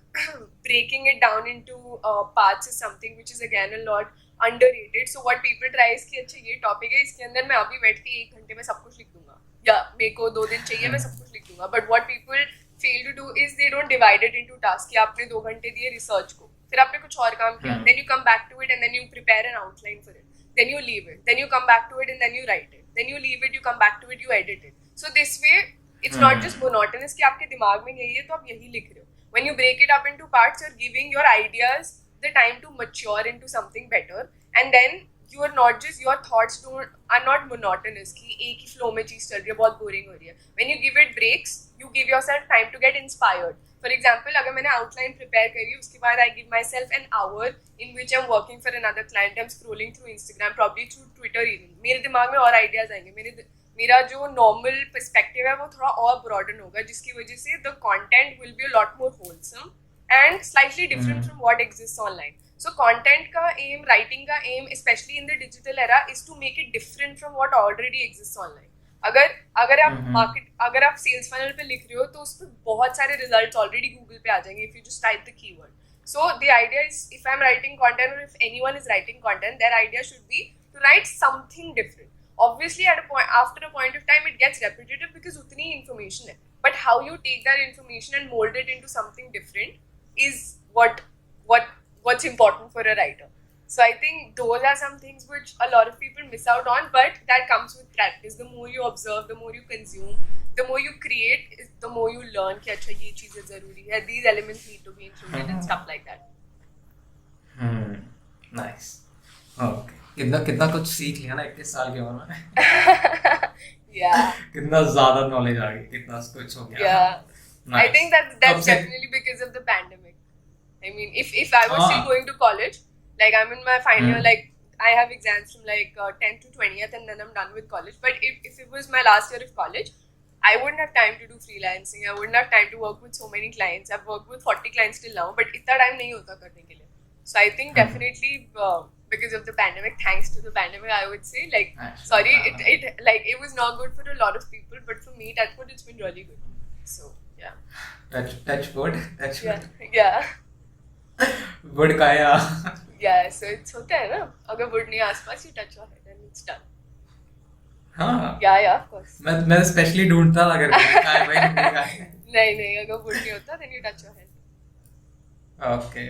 breaking it down into parts is something which is again a lot underrated. So what people try is कि अच्छा ये topic है, इसके अंदर मैं अभी बैठ के 1 घंटे में सब कुछ लिख दूंगा, या मेरे को 2 दिन चाहिए मैं सब कुछ लिख दूंगा. But what people fail to do is they don't divide it into tasks. कि आपने 2 घंटे दिए research को, फिर आपने कुछ और काम किया, then you come back to it and then you prepare an outline for it, then you leave it, then you come back to it and then you write it, then you leave it, you come back to it, you edit it. So this way it's not just monotonous कि आपके दिमाग में यही है तो आप यही लिख रहे हो. When you break it up into parts, you're giving your ideas the time to mature into something better, and then you are not just, your thoughts are not monotonous कि एक ही flow में चीज चल रही है, बहुत boring हो रही है. When you give it breaks, you give yourself time to get inspired. For example, अगर मैंने outline prepare करी, उसके बाद I give myself an hour in which I'm working for another client, I'm scrolling through Instagram, probably through Twitter even. मेरे दिमाग में और ideas आएंगे, मेरा जो normal perspective है वो थोड़ा और broaden होगा, जिसकी वजह से the content will be a lot more wholesome and slightly different from what exists online. So content का aim, writing का aim, especially in the digital era, is to make it different from what already exists online. अगर आप sales funnel पे लिख रहे हो तो उस पर बहुत सारे results already Google पे आ जाएंगे if you just type the keyword. So the idea is, if I'm writing content or if anyone is writing content, their idea should be to write something different. Obviously, at a point, after a point of time, it gets repetitive because utni information hai. But how you take that information and mold it into something different is what's important for a writer. So I think those are some things which a lot of people miss out on, but that comes with practice. The more you observe, the more you consume, the more you create, the more you learn कि अच्छा ये चीजें जरूरी है. These elements need to be included and stuff like that. Nice okay कितना कितना कुछ सीख लिया ना 21 साल की उम्र में Yeah. कितना ज्यादा नॉलेज आ गई कितना कुछ हो गया Yeah. I Nice. think that's कब से- definitely because of the pandemic. I mean, if I was still Ah. going to college, like I'm in my final year, Hmm. like I have exams from like 10th to 20th, and then I'm done with college. But if it was my last year of college, I wouldn't have time to do freelancing. I wouldn't have time to work with so many clients. I've worked with 40 clients till now, but इतना time नहीं होता करने के लिए. So I think definitely because of the pandemic, thanks to the pandemic, I would say like Actually, sorry, it like it was not good for a lot of people, but for me, that's what it's been really good. So yeah, touch wood yeah. wood का या Yeah, so it's होता है ना, अगर wood नहीं आसपास you touch your head and it's done. हाँ Yeah, of course. मैं स्पेशली ढूंढता था अगर wood का है भाई wood का है नहीं अगर wood नहीं होता then you touch your head. Okay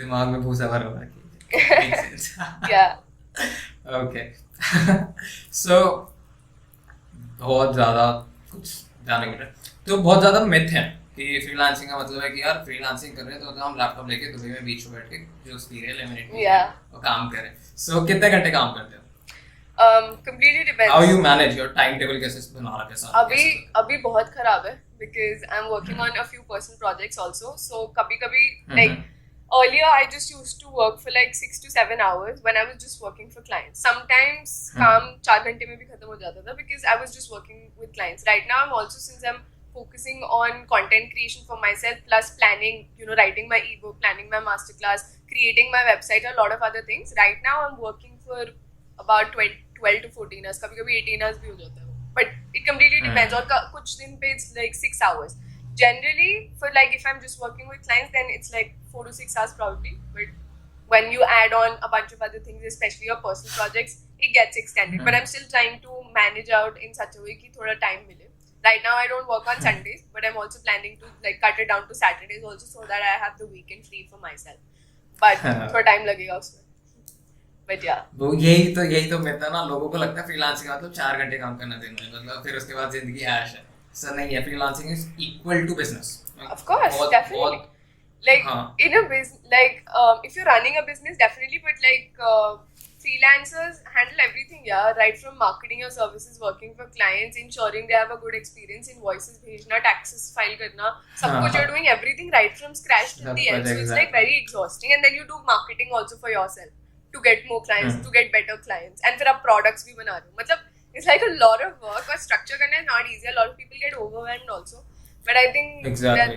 दिमाग में भूसा भरा हुआ है makes sense Yeah. Okay so बहुत ज़्यादा कुछ जाने के लिए तो बहुत ज़्यादा मिथ है कि फ्रीलांसिंग का मतलब है कि यार फ्रीलांसिंग कर रहे हैं तो हम लैपटॉप लेके दुबई में बीच में बैठ के जूस पी रहे हैं लेमनेड पी रहे Yeah. हैं और काम कर रहे हैं सो कितने घंटे काम करते हो Completely depends. How you manage your time table कैसे बना रखे साथ अभी बहुत खराब है because I'm working on a few personal projects also. So कभी like earlier I just used to work for like 6 to 7 hours when I was just working for clients. Sometimes काम 4 घंटे में भी खत्म हो जाता था because I was just working with clients. Right now I'm also, since I'm focusing on content creation for myself plus planning, writing my ebook, planning my masterclass, creating my website, a lot of other things. Right now I'm working for about 12 to 14 hours. कभी 18 hours भी हो जाता है. But it completely depends. और कुछ दिन पे it's like 6 hours. Generally, for like if I'm just working with clients, then it's like 4 to 6 hours probably. But when you add on a bunch of other things, especially your personal projects, it gets extended. But I'm still trying to manage out in such a way कि थोड़ा time मिले. Right now, I don't work on Sundays, but I'm also planning to like cut it down to Saturdays also, so that I have the weekend free for myself. But थोड़ा time लगेगा उसमें. But yeah. वो यही तो मिलता ना लोगों को लगता है फ्रीलांसिंग मतलब 4 घंटे काम करना दिन में मतलब फिर उसके बाद जिंदगी ऐश है सर नहीं है freelancing is equal to business Of course, definitely. Like in a business, like if you're running a business, definitely. But like freelancers handle everything, yeah. Right from marketing your services, working for clients, ensuring they have a good experience, invoices भेजना, taxes file करना, सब कुछ you're doing everything right from scratch till the end. So it's like very exhausting. And then you do marketing also for yourself to get more clients, to get better clients, and फिर आप products भी बना रहे हो. मतलब it's like a lot of work. और structure करना is not easy. A lot of people get overwhelmed also. But I think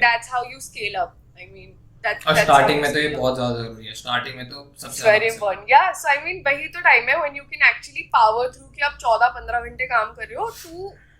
that's how you scale up. I mean, that's starting में तो ये बहुत ज्यादा जरूरी है स्टार्टिंग में तो सबसे It's very important. Yeah, so I mean वही तो time है when you can actually power through कि आप 14-15 घंटे काम कर रहे हो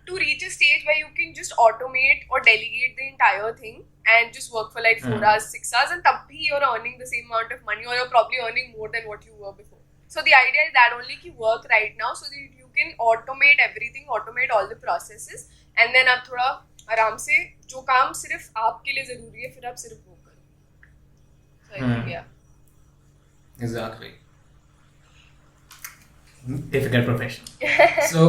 to reach a stage where you can just automate or delegate the entire thing and just work for like 4 hours, 6 hours, and तब भी you're earning the same amount of money or you're probably earning more than what you were before. So the idea is that only कि work right now so that you can automate everything, automate all the processes, and then आप थोड़ा आराम से जो काम सिर्फ आपके लिए जरूरी है फिर आप सिर्फ वो करो. So I think yeah. Exactly. Difficult profession. So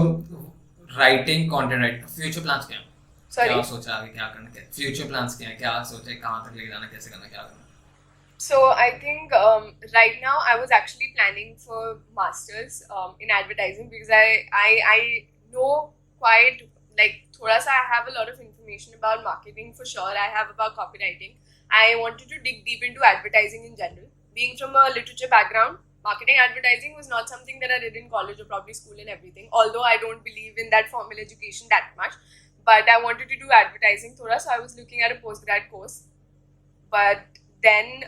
writing content, right? Future plans क्या हैं? Sorry. क्या सोचा आगे क्या करना क्या? Future plans क्या हैं? क्या सोचे कहाँ तक लेके जाना कैसे करना क्या करना? So I think right now I was actually planning for masters in advertising because I know quite like thoda sa I have a lot of information about marketing for sure. I have about copywriting. I wanted to dig deep into advertising in general. Being from a literature background, marketing advertising was not something that I did in college or probably school and everything. Although I don't believe in that formal education that much, but I wanted to do advertising thoda, so I was looking at a postgrad course. But then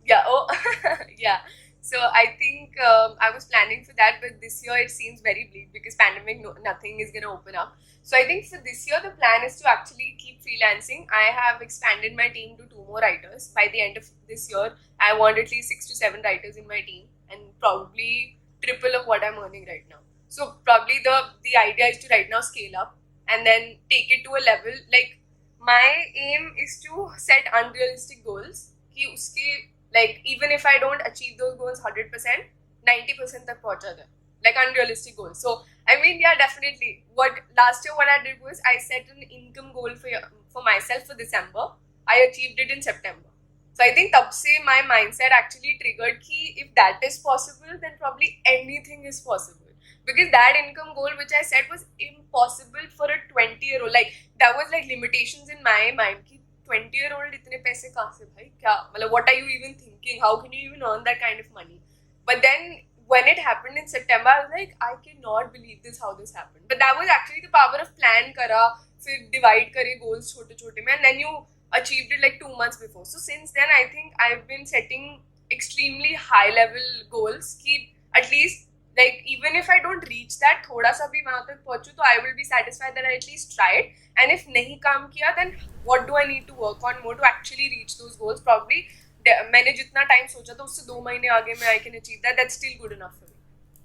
yeah. So I think I was planning for that, but this year it seems very bleak because pandemic, nothing is going to open up. So I think for this year, the plan is to actually keep freelancing. I have expanded my team to 2 more writers. By the end of this year, I want at least 6 to 7 writers in my team, and probably triple of what I'm earning right now. So probably the idea is to right now scale up and then take it to a level. Like, my aim is to set unrealistic goals. कि उसके, like, even if I don't achieve those goals 100%, 90% तक पहुंचा जाए. Like unrealistic goals. So I mean, yeah, definitely. What last year what I did was I set an income goal for myself for December. I achieved it in September. So I think तब से my mindset actually triggered कि if that is possible, then probably anything is possible. Because that income goal which I set was impossible for a 20-year-old. Like, that was like limitations in my mind कि 20-year-old इतने पैसे कहाँ से भाई, क्या मतलब, what are you even thinking? How can you even earn that kind of money? But then when it happened in September, I was like, I cannot believe this, how this happened. But that was actually the power of plan kara, फिर divide करे goals छोटे छोटे में, and then you achieved it like 2 months before. So since then, I think I've been setting extremely high level goals. Keep at least, like, even if I don't reach that, थोड़ा सा भी वहाँ तक पहुँचूँ, तो I will be satisfied that I at least tried. And if नहीं काम किया, then what do I need to work on more to actually reach those goals? Probably मैंने जितना टाइम सोचा था उससे 2 महीने आगे मैं I can achieve that. That's still good enough for me.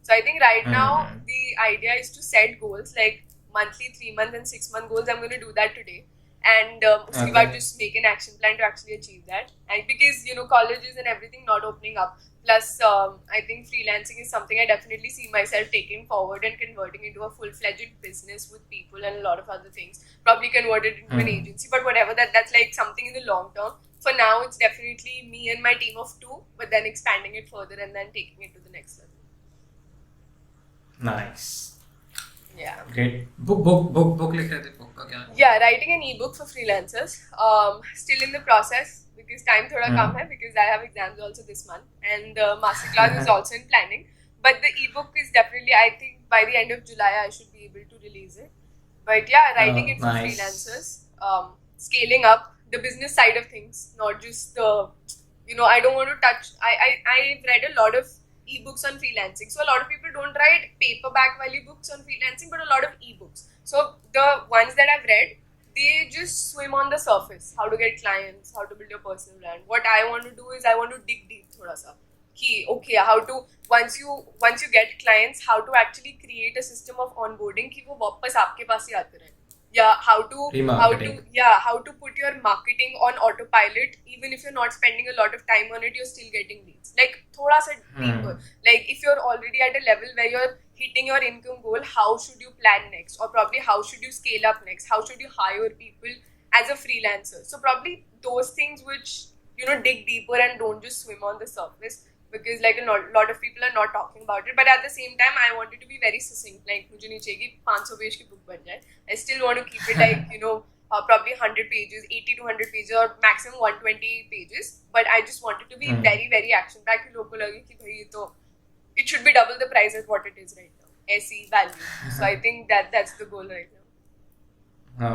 So I think right now the idea is to set goals like monthly, 3-month and 6-month goals. I'm going to do that today, and उसके बाद just make an action plan to actually achieve that. And because colleges and everything not opening up, plus I think freelancing is something I definitely see myself taking forward and converting into a full-fledged business with people and a lot of other things. Probably convert it into an agency, but whatever, that's like something in the long term. For now, it's definitely me and my team of 2, but then expanding it further and then taking it to the next level. Nice. Yeah. Great. Book लिख रहे थे, book का क्या? Yeah, writing an ebook for freelancers. Still in the process because time thoda kam hai, because I have exams also this month, and the masterclass is also in planning. But the ebook is definitely, I think by the end of July I should be able to release it. But yeah, writing it for nice. freelancers, scaling up the business side of things, not just the, I don't want to touch. I've read a lot of ebooks on freelancing. So a lot of people don't write paperback value books on freelancing, but a lot of ebooks. So the ones that I've read, they just swim on the surface. How to get clients, how to build your personal brand. What I want to do is I want to dig deep thoda sa. Okay, how to, once you get clients, how to actually create a system of onboarding कि वो वापस आपके पास ही आते रहे. Yeah, how to put your marketing on autopilot. Even if you're not spending a lot of time on it, you're still getting leads. Like, thoda sa deeper. Like, if you're already at a level where you're hitting your income goal, how should you plan next? Or probably how should you scale up next? How should you hire people as a freelancer? So probably those things which, dig deeper and don't just swim on the surface. Because like a lot of people are not talking about it, but at the same time I want it to be very succinct. Like, मुझे नहीं चाहिए कि 500 page की book बन जाए. I still want to keep it like probably 100 pages, 80 to 100 pages, or maximum 120 pages. But I just want it to be very very action packed. कि लोगों को लगे कि भाई ये तो, it should be double the price as what it is right now. ऐसी value. So I think that's the goal right now.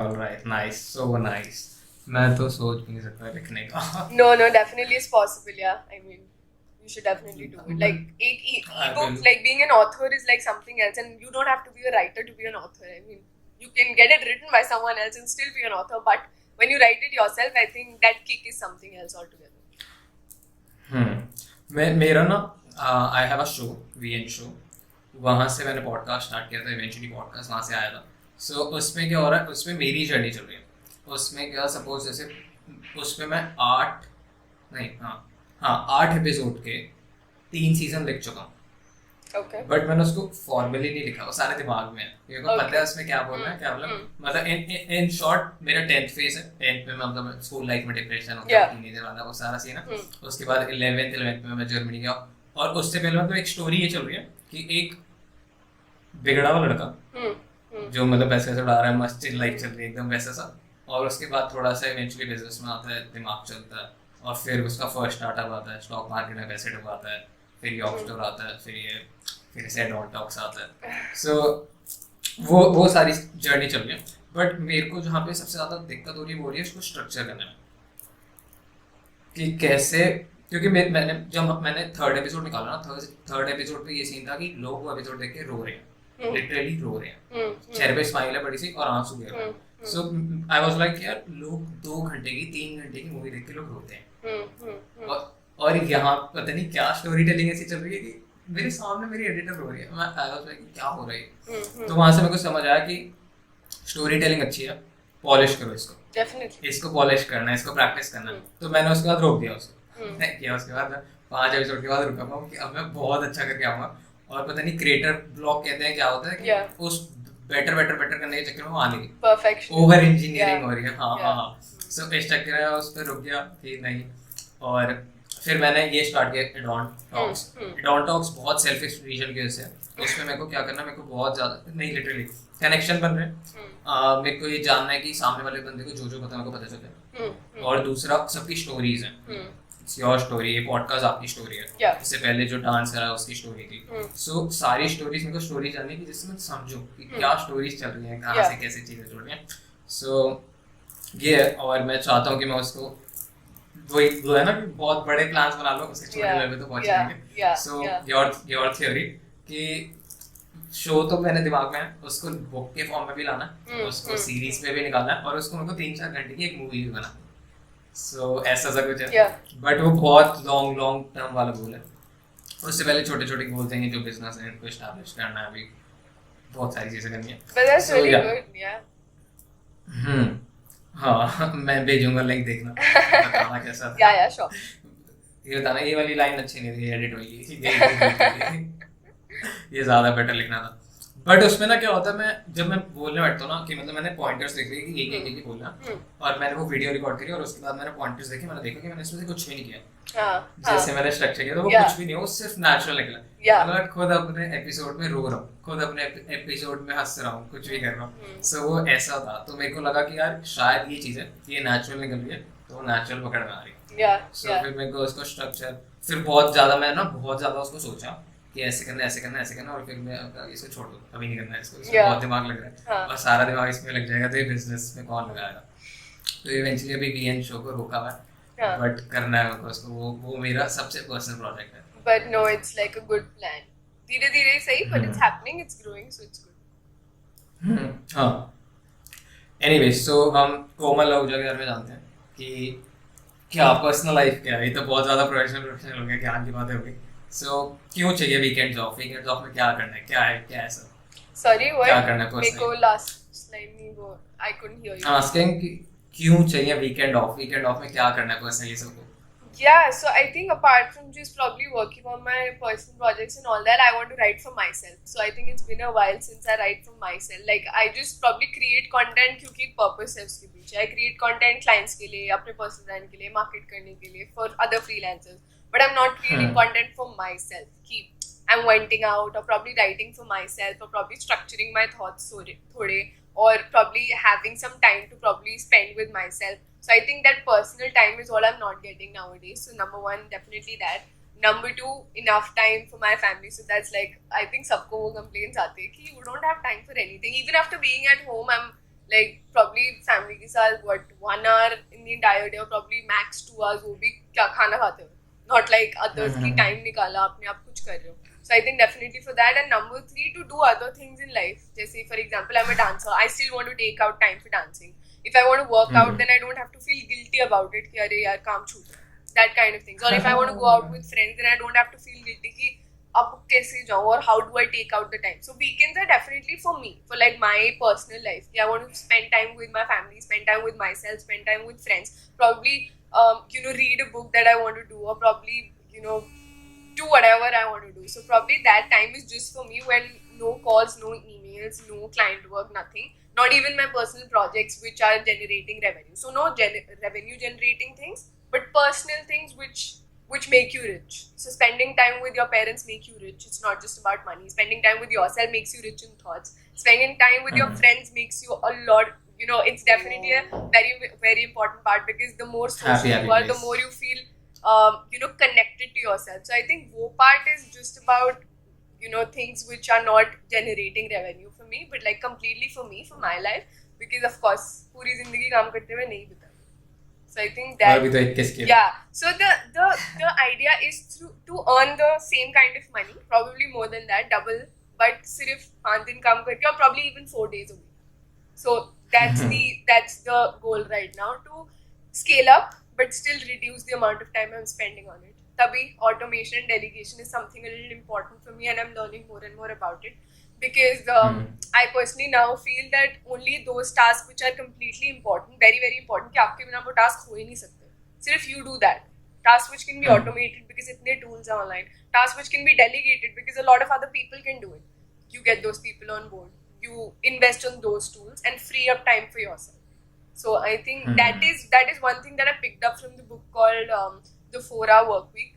All right, nice, so nice. मैं तो सोच भी नहीं सकता लिखने का. No, definitely it's possible. Yeah, I mean, you should definitely do it. Like, e-book, like being an author is like something else, and you don't have to be a writer to be an author. I mean, you can get it written by someone else and still be an author, but when you write it yourself, I think that kick is something else altogether. मेरा ना, I have a show, VN show. वहाँ से मैंने podcast start किया था, eventually podcast वहाँ से आया था. सो उसमें क्या हो रहा है, उसमें मेरी जर्नी चल रही है. उसमें क्या, सपोज जैसे उसमें मैं 8 एपिसोड के 3 सीजन लिख चुका हूँ. Okay. बट मैंने उसको फॉर्मली नहीं लिखा, वो सारे दिमाग में है. मेरे को पता है उसमें क्या बोलना है, क्या मतलब इन शॉर्ट मेरा 10th फेज है. 10th में मतलब स्कूल लाइफ में डिप्रेशन हो गया, टीनेजर वाला वो सारा सीन है. उसके बाद 11th में मैं जर्मनी गया, और उससे पहले मतलब एक स्टोरी ये चल रही है कि एक बिगड़ा हुआ लड़का जो मतलब पैसे उड़ा रहा है, मस्त लाइफ चल रही है एकदम वैसा सा, और उसके बाद थोड़ा सा इवेंचुअली बिजनेस में आता है, दिमाग चलता है, और फिर उसका फर्स्ट स्टार्टअप आता है, स्टॉक मार्केट में पैसे डुबाता है, फिर यॉक स्टोर आता है, फिर सेड ऑन टॉक्स आता है. सो वो सारी जर्नी चल रही है. बट मेरे को जहाँ पे सबसे ज़्यादा दिक्कत हो रही है वो है उसको स्ट्रक्चर करने में, कि कैसे, क्योंकि मैंने 3rd एपिसोड निकाला ना, 3rd एपिसोड पे ये सीन था कि लोग वो एपिसोड देख के रो रहे हैं. लिटरली रो रहे हैं, चेहरे पे स्माइल है बड़ी सी और आंसू गिर रहे हैं. सो आई वाज लाइक यार लोग 2 घंटे की 3 घंटे की मूवी देख के लोग रोते हैं. और यहाँ पता नहीं क्या स्टोरी टेलिंग ऐसी चल रही है कि मेरे सामने मेरी एडिटर रो रही है. मैं आई वाज लाइक क्या हो रहा है. तो वहां से मेरे को समझ आया कि स्टोरी टेलिंग अच्छी है, पॉलिश करो इसको, डेफिनेटली इसको पॉलिश करना है, इसको प्रैक्टिस करना है. तो मैंने उसके बाद रोक दिया उसको. मैं किया उसके बाद 5 एपिसोड के बाद रुका हूँ कि अब मैं बहुत अच्छा करके आऊंगा. और पता नहीं क्रिएटर ब्लॉक कहते हैं क्या होता है कि उस बेटर करने के चक्कर में वो आने की परफेक्शन ओवर इंजीनियरिंग हो रही है. हाँ. सो इस चक्कर में उस पर रुक गया कि नहीं. और फिर मैंने ये स्टार्ट किया एडॉन टॉक्स बहुत सेल्फिश रीजन की वजह से. उसमें मेरे को क्या करना, मेरे को बहुत ज्यादा नहीं लिटरली कनेक्शन बन रहे हैं. मेरे को ये जानना है कि सामने वाले बंदे को जो पता मेरे को पता चले. और दूसरा सबकी स्टोरीज हैं. योर स्टोरी, ये पॉडकास्ट आपकी स्टोरी है. इससे पहले जो डांस करा उसकी स्टोरी थी. सो सारी स्टोरीज मेरे को स्टोरी जाननी है जिससे मैं समझूं कि क्या स्टोरीज चल रही हैं, कहाँ से कैसे चीजें जुड़ रही हैं. सो ये है. और मैं चाहता हूँ कि मैं उसको वही वो है ना कि बहुत बड़े प्लान्स बना लो, उसके छोटे लेवल पे तो पहुंच जाएंगे. सो योर थ्योरी कि शो तो मैंने दिमाग में है, उसको बुक के फॉर्म में भी लाना है, उसको सीरीज में भी निकालना है और उसको मेरे को 3-4 घंटे की एक मूवी भी बनाना है. सो ऐसा सा कुछ है. बट वो बहुत लॉन्ग टर्म वाला गोल है. उससे पहले छोटे छोटे गोल देंगे जो बिजनेस है उनको एस्टैब्लिश करना है. अभी बहुत सारी चीजें करनी है. But that's really good, yeah. हाँ मैं भेजूंगा लिंक देखना बताना कैसा था. Yeah, sure. ये बताना ये वाली लाइन अच्छी नहीं थी, एडिट हुई. ये ज्यादा बेटर लिखना था. बट उसमें ना क्या होता है, मैं जब मैं बोलने बैठता हूँ ना कि मतलब मैंने पॉइंटर्स देख लिए कि ये बोलना और मैंने वो वीडियो रिकॉर्ड करी और उसके बाद मैंने पॉइंटर्स देखे. मैंने देखा कि मैंने इसमें से कुछ भी नहीं किया. जैसे मैंने स्ट्रक्चर किया तो वो कुछ भी नहीं हो, सिर्फ नेचुरल निकला. मैं खुद अपने एपिसोड में रो रहा हूँ, खुद अपने एपिसोड में हंस रहा हूँ, कुछ भी कर रहा हूँ. सो वो ऐसा था. तो मेरे को लगा कि यार शायद ये चीज़ है, ये नेचुरल निकल रही है तो वो नेचुरल पकड़ में आ रही है. सो फिर मेरे को उसको स्ट्रक्चर फिर बहुत ज़्यादा उसको सोचा कि ऐसे करना और फिर मैं इसको छोड़ दूँ, अभी नहीं करना है इसको. बहुत दिमाग लग रहा है और सारा दिमाग इसमें लग जाएगा तो ये बिजनेस में कौन लगाएगा. तो इवेंचुअली अभी वीएन शो को रोका हुआ है, बट करना है मेरे को उसको. वो मेरा सबसे पर्सनल प्रोजेक्ट है. But no, it's like a good plan. धीरे सही, but it's happening, it's growing, so it's good. हाँ. Anyway, so हम कोमल आहूजा के बारे में जानते हैं कि क्या पर्सनल लाइफ क्या है. ये तो बहुत ज़्यादा प्रोफेशनल हो गया, ज्ञान की बातें हो गई. सो क्यों चाहिए वीकेंड्स ऑफ में क्या करना है, क्या है सब. Sorry, what? क्या करना है मेरे को last slide नहीं वो I couldn't hear you. Asking कि क्यों चाहिए वीकेंड ऑफ में क्या करना है पर्सनली सबको. Yeah, so I think apart from just probably working on my personal projects and all that, I want to write for myself. So I think it's been a while since I write for myself. Like I just probably create content क्योंकि एक purpose है उसके पीछे. I create content clients के लिए, अपने personal brand के लिए, market करने के लिए, for other freelancers. But I'm not creating content for myself. I'm venting out or probably writing for myself or probably structuring my thoughts थोड़े or probably having some time to probably spend with myself. So I think that personal time is all I'm not getting nowadays. So number one, definitely that. Number two, enough time for my family. So that's like, I think सबको वो complaints आते हैं कि you don't have time for anything. Even after being at home, I'm like probably family के साथ 1 hour in the entire day or probably max 2 hours वो भी क्या खाना खाते हो. Not like others की time निकाला अपने आप कुछ कर रहे हो. So I think definitely for that. And number 3, to do other things in life. Jesse, for example, I'm a dancer. I still want to take out time for dancing. If I want to work out, then I don't have to feel guilty about it. कि अरे यार काम छूट. That kind of things. Or if I want to go out with friends, then I don't have to feel guilty कि अब कैसे जाऊँ or how do I take out the time. So weekends are definitely for me, for like my personal life. I want to spend time with my family, spend time with myself, spend time with friends. Probably, read a book that I want to do, or probably, do whatever I want to do. So probably that time is just for me when no calls, no emails, no client work, nothing. Not even my personal projects which are generating revenue. So no revenue generating things, but personal things which make you rich. So spending time with your parents make you rich. It's not just about money. Spending time with yourself makes you rich in thoughts. Spending time with your friends makes you a lot. It's definitely a very, very important part because the more social you are, the more you feel connected to yourself. So I think wo part is just about, things which are not generating revenue for me, but like completely for me, for my life, because of course, पूरी जिंदगी काम करते हुए नहीं बिता. So I think that, yeah. So the idea is to earn the same kind of money, probably more than that, double but सिर्फ 5 दिन काम करके और probably even 4 days a week. So that's the goal right now, to scale up but still reduce the amount of time I'm spending on it. Tabhi automation and delegation is something a little important for me, and I'm learning more and more about it, because I personally now feel that only those tasks which are completely important, very very important, कि आपके बिना वो task हो ही नहीं सकते. सिर्फ you do that. Tasks which can be automated because इतने tools are online. Tasks which can be delegated because a lot of other people can do it. You get those people on board. You invest on those tools and free up time for yourself. So I think that is one thing that I picked up from the book called The 4-Hour Workweek.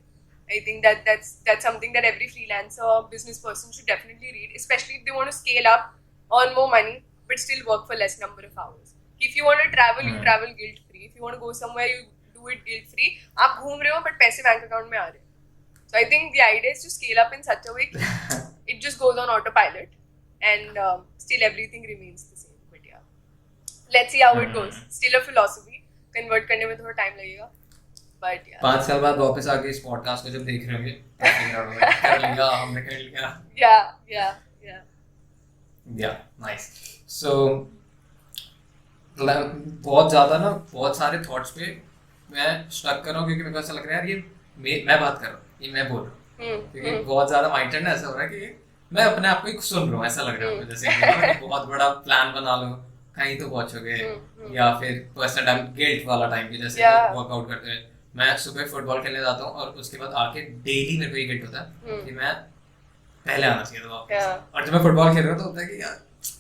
I think that's something that every freelancer or business person should definitely read, especially if they want to scale up, earn more money, but still work for less number of hours. If you want to travel, you travel guilt free. If you want to go somewhere, you do it guilt free. आप घूम रहे हो but पैसे bank account में आ रहे हैं. So I think the idea is to scale up in such a way it just goes on autopilot, and still everything remains the same. But yeah, let's see how it goes. Still a philosophy. Convert करने में थोड़ा time लगेगा. But yeah. 5 साल बाद वापस आके इस podcast को जब देख रहे होंगे कर लिया हमने कर लिया. Yeah, nice. So बहुत ज़्यादा ना बहुत सारे थॉट्स पे मैं स्टक कर रहा हूँ, क्योंकि मेरे को ऐसा लग रहा है यार ये मैं बात कर रहा हूँ, ये मैं बोल रहा हूँ, क्योंकि बहुत ज़्यादा माइंड सेट ऐसा हो रहा है कि मैं अपने आप को ही सुन रहा हूँ. ऐसा लग रहा है जैसे कि बहुत बड़ा प्लान बना लो, कहीं तो पहुँचोगे, या फिर पर्सनल टाइम, गिल्ट वाला टाइम भी, जैसे वर्कआउट करते हुए मैं सुबह फुटबॉल खेलने जाता हूँ और उसके बाद आके डेली मेरे को ये गिल्ट होता है कि मैं पहले आना चाहिए था वापस. और जब मैं फुटबॉल खेल रहा हूँ तो होता है कि यार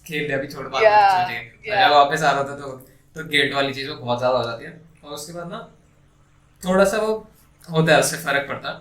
खेल लिया, अभी छोड़ जब वापस आ रहा था तो गिल्ट वाली चीज़ वो बहुत ज़्यादा हो जाती है. और उसके बाद ना थोड़ा सा वो होता है, उससे फर्क पड़ता है,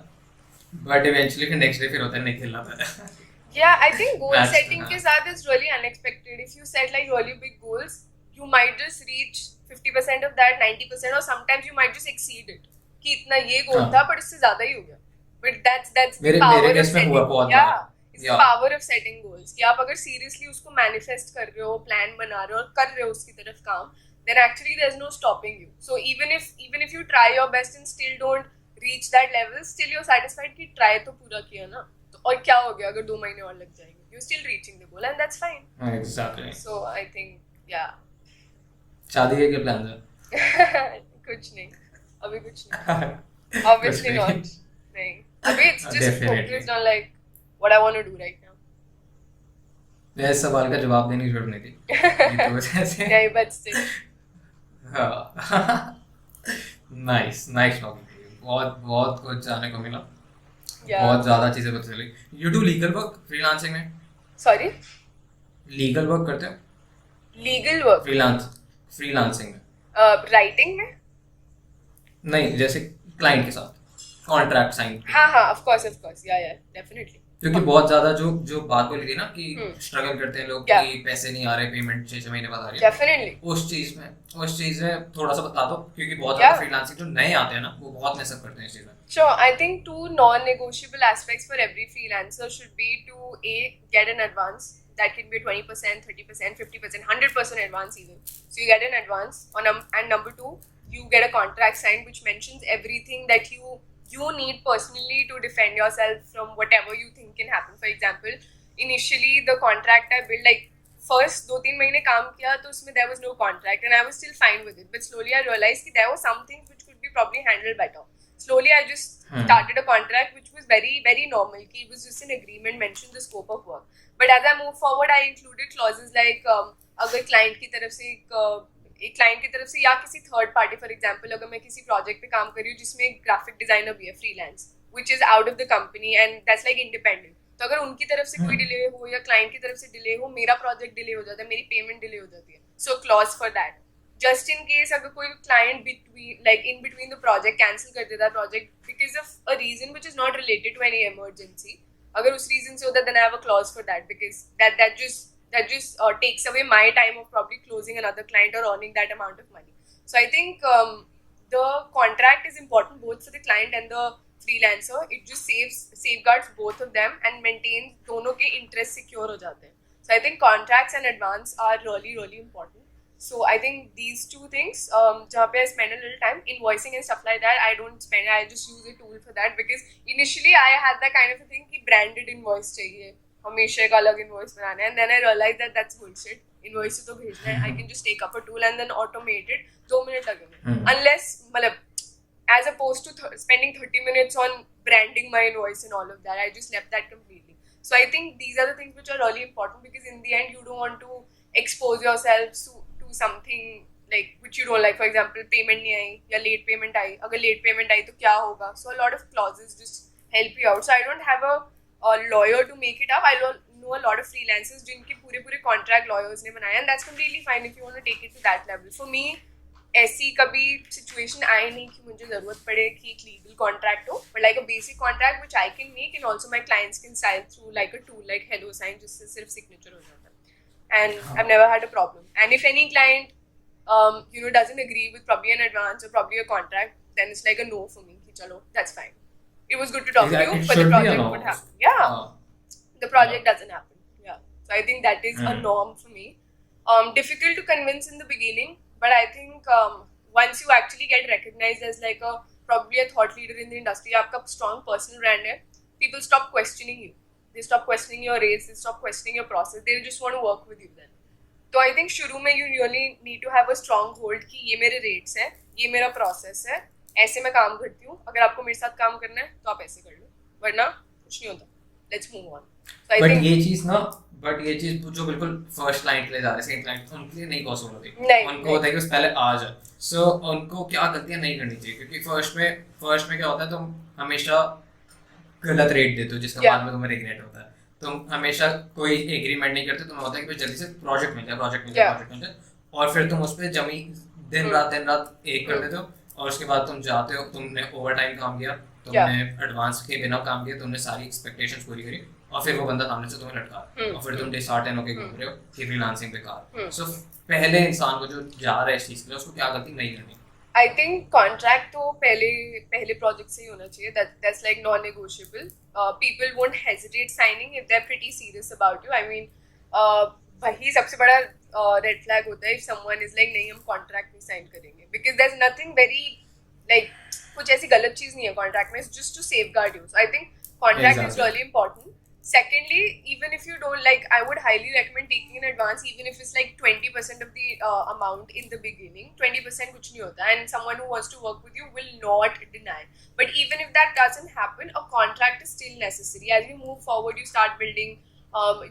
बट इवेंचुअली फिर नेक्स्ट डे फिर होता है नहीं खेलना था. Yeah, I think goal setting के साथ is really unexpected. If you set like really big goals, you might just reach 50% of that, 90%, or sometimes you might just exceed it. कि इतना ये goal था, but इससे ज़्यादा ही हो गया. But that's the power of setting. Yeah, it's the power of setting goals. कि आप अगर seriously उसको manifest कर रहे हो, plan बना रहे हो और कर रहे हो उसकी तरफ काम, then actually there's no stopping you. So even if you try your best and still don't reach that level, still you're satisfied कि try तो पूरा किया ना. तो और क्या हो गया अगर 2 महीने और लग जाएंगे? You're still reaching the goal, and that's fine. Exactly. So I think yeah. शादी के क्या प्लान है? कुछ नहीं, अभी कुछ नहीं. Obviously not. नहीं. अभी it's just focused on like what I want to do right now. मैं इस सवाल का जवाब देने की जरूरत नहीं थी. तो वजह से नहीं, but still. Nice talking. बहुत कुछ जाने को मिला. बहुत ज़्यादा चीज़ें पता चली. You do legal work freelancing में? Sorry? Legal work करते हो? Legal work? Freelancing में? Writing में? नहीं, जैसे क्लाइंट के साथ कॉन्ट्रैक्ट साइन. हाँ, of course, yeah, definitely. क्योंकि बहुत ज्यादा जो बात बोली थी ना कि स्ट्रगल करते हैं लोग कि पैसे नहीं आ रहे, पेमेंट 6 महीने बाद आ रही है. डेफिनेटली उस चीज में थोड़ा सा बता दो, क्योंकि बहुत ज्यादा फ्रीलांसिंग जो नए आते हैं ना वो बहुत मेस अप करते हैं इस चीज में. Sure, I think 2 non-negotiable aspects for every freelancer should be to get an advance. That can be 20%, 30%, 50%, 100% advance even. So you get an advance, and number 2, you get a contract signed which mentions everything that you need personally to defend yourself from whatever you think can happen. For example, initially the contract I built, like first 2-3 महीने काम किया तो उसमें there was no contract and I was still fine with it. But slowly I realized that there were some things which could be probably handled better. Slowly I just started a contract which was very very normal. It was just an agreement, mentioned the scope of work. But as I moved forward, I included clauses like अगर client की तरफ से एक client की तरफ से या किसी थर्ड पार्टी, फॉर एग्जांपल अगर मैं किसी प्रोजेक्ट पे काम कर रही हूँ जिसमें एक ग्राफिक डिजाइनर भी है freelance which is out of the company and that's like independent, तो अगर उनकी तरफ से कोई डिले हो या क्लाइंट की तरफ से डिले हो, मेरा प्रोजेक्ट डिले हो जाता है, मेरी पेमेंट डिले हो जाती है. So clause for that, just in case अगर कोई client in between the project cancel कर देता है project because of a reason which is not related to any emergency, अगर उस रीजन से होता है then I have a clause for that because that just takes away my time of probably closing another client or earning that amount of money. So I think the contract is important both for the client and the freelancer. It just safeguards both of them and maintains दोनों के interest secure हो जाते हैं. So I think contracts and advance are really really important. So I think these 2 things, जहाँ पे I spend a little time, invoicing and stuff like that, I don't spend. I just use a tool for that because initially I had that kind of a thing कि branded invoice चाहिए. हमेशा एक अलग invoice बनाना है, and then I realise that that's bullshit. Invoice तो भेजना है, I can just take up a tool and then automate it. 2 minute लगेंगे, अनलेस मतलब as opposed to spending 30 minutes on branding my invoice and all of that. I just left that completely. So I think these are the things which are really important, because in the end you don't want to expose yourselves to something like which you don't like. For example, payment nahi aayi ya late payment aayi, agar late payment aayi to kya hoga. So a lot of clauses just help you out. So I don't have a lawyer to make it up. I know a lot of freelancers जिनके पूरे contract lawyers ने बनाए, and that's completely fine if you want to take it to that level. For me, ऐसी कभी situation आई नहीं कि मुझे जरूरत पड़े कि एक लीगल कॉन्ट्रैक्ट हो, but like a basic contract which I can make, and also my clients can sign through like a tool like HelloSign, जिससे सिर्फ सिग्नेचर हो जाता है. And I have never had a problem. And if any client doesn't agree with probably an advance or probably a contract, then it's like a no for me. कि चलो, that's fine. It was good to talk to you, It but the should be a project no. would happen. Yeah. The project doesn't happen. Yeah. So I think that is a norm for me. Difficult to convince in the beginning, but I think once you actually get recognized as like probably a thought leader in the industry, आपका strong personal brand है, people stop questioning you. They stop questioning your rates. They stop questioning your process. They just want to work with you then. तो I think शुरू में you really need to have a strong hold कि ये मेरे rates हैं, ये मेरा process है, ऐसे मैं काम करती हूँ. अगर आपको मेरे साथ काम करना है तो आप ऐसे कर लो, वरना कुछ नहीं होता. Let's move on. So I but think ये चीज ना, बट ये चीज जो बिल्कुल फर्स्ट क्लाइंट के लिए जा रहे हैं, सेकंड क्लाइंट उनके लिए नहीं पॉसिबल होती. नहीं, उनको होता है कि बस पहले आ जाए. सो उनको क्या गलतियां नहीं करनी चाहिए, क्योंकि फर्स्ट में क्या होता है, तुम हमेशा गलत रेट देते हो जिसका Yeah. बाद में तुम्हें रिग्रेट होता है. तुम हमेशा कोई एग्रीमेंट नहीं करते, तुम्हें होता है कि भाई जल्दी से प्रोजेक्ट मिल जाए, Yeah. और फिर तुम उस पर जमी दिन रात एक कर देते हो, और उसके बाद तुम जाते हो, तुमने ओवर टाइम काम किया, तुमने एडवांस के बिना काम किया, तुमने सारी एक्सपेक्टेशंस पूरी करी, और फिर वो बंदा सामने से तुम्हें लटका, और फिर तुम डिसहार्टेन होके घूम रहे हो कि फ्रीलांसिंग बेकार. सो पहले इंसान को जो जा रहा है इस चीज के लिए, उसको क्या गलती नहीं करनी. I think contract तो पहले project से ही होना चाहिए. That's like non-negotiable. People won't hesitate signing if they're pretty serious about you. I mean, वही सबसे बड़ा red flag होता है if someone is like नहीं, हम contract नहीं sign करेंगे, because there's nothing very like कुछ ऐसी गलत चीज नहीं है contract में. It's just to safeguard you. So I think contract is Exactly. really important. Secondly, even if you don't like, I would highly recommend taking an advance, even if it's like 20% of the amount in the beginning. 20% कुछ नहीं होता, and someone who wants to work with you will not deny. But even if that doesn't happen, a contract is still necessary. As you move forward, you start building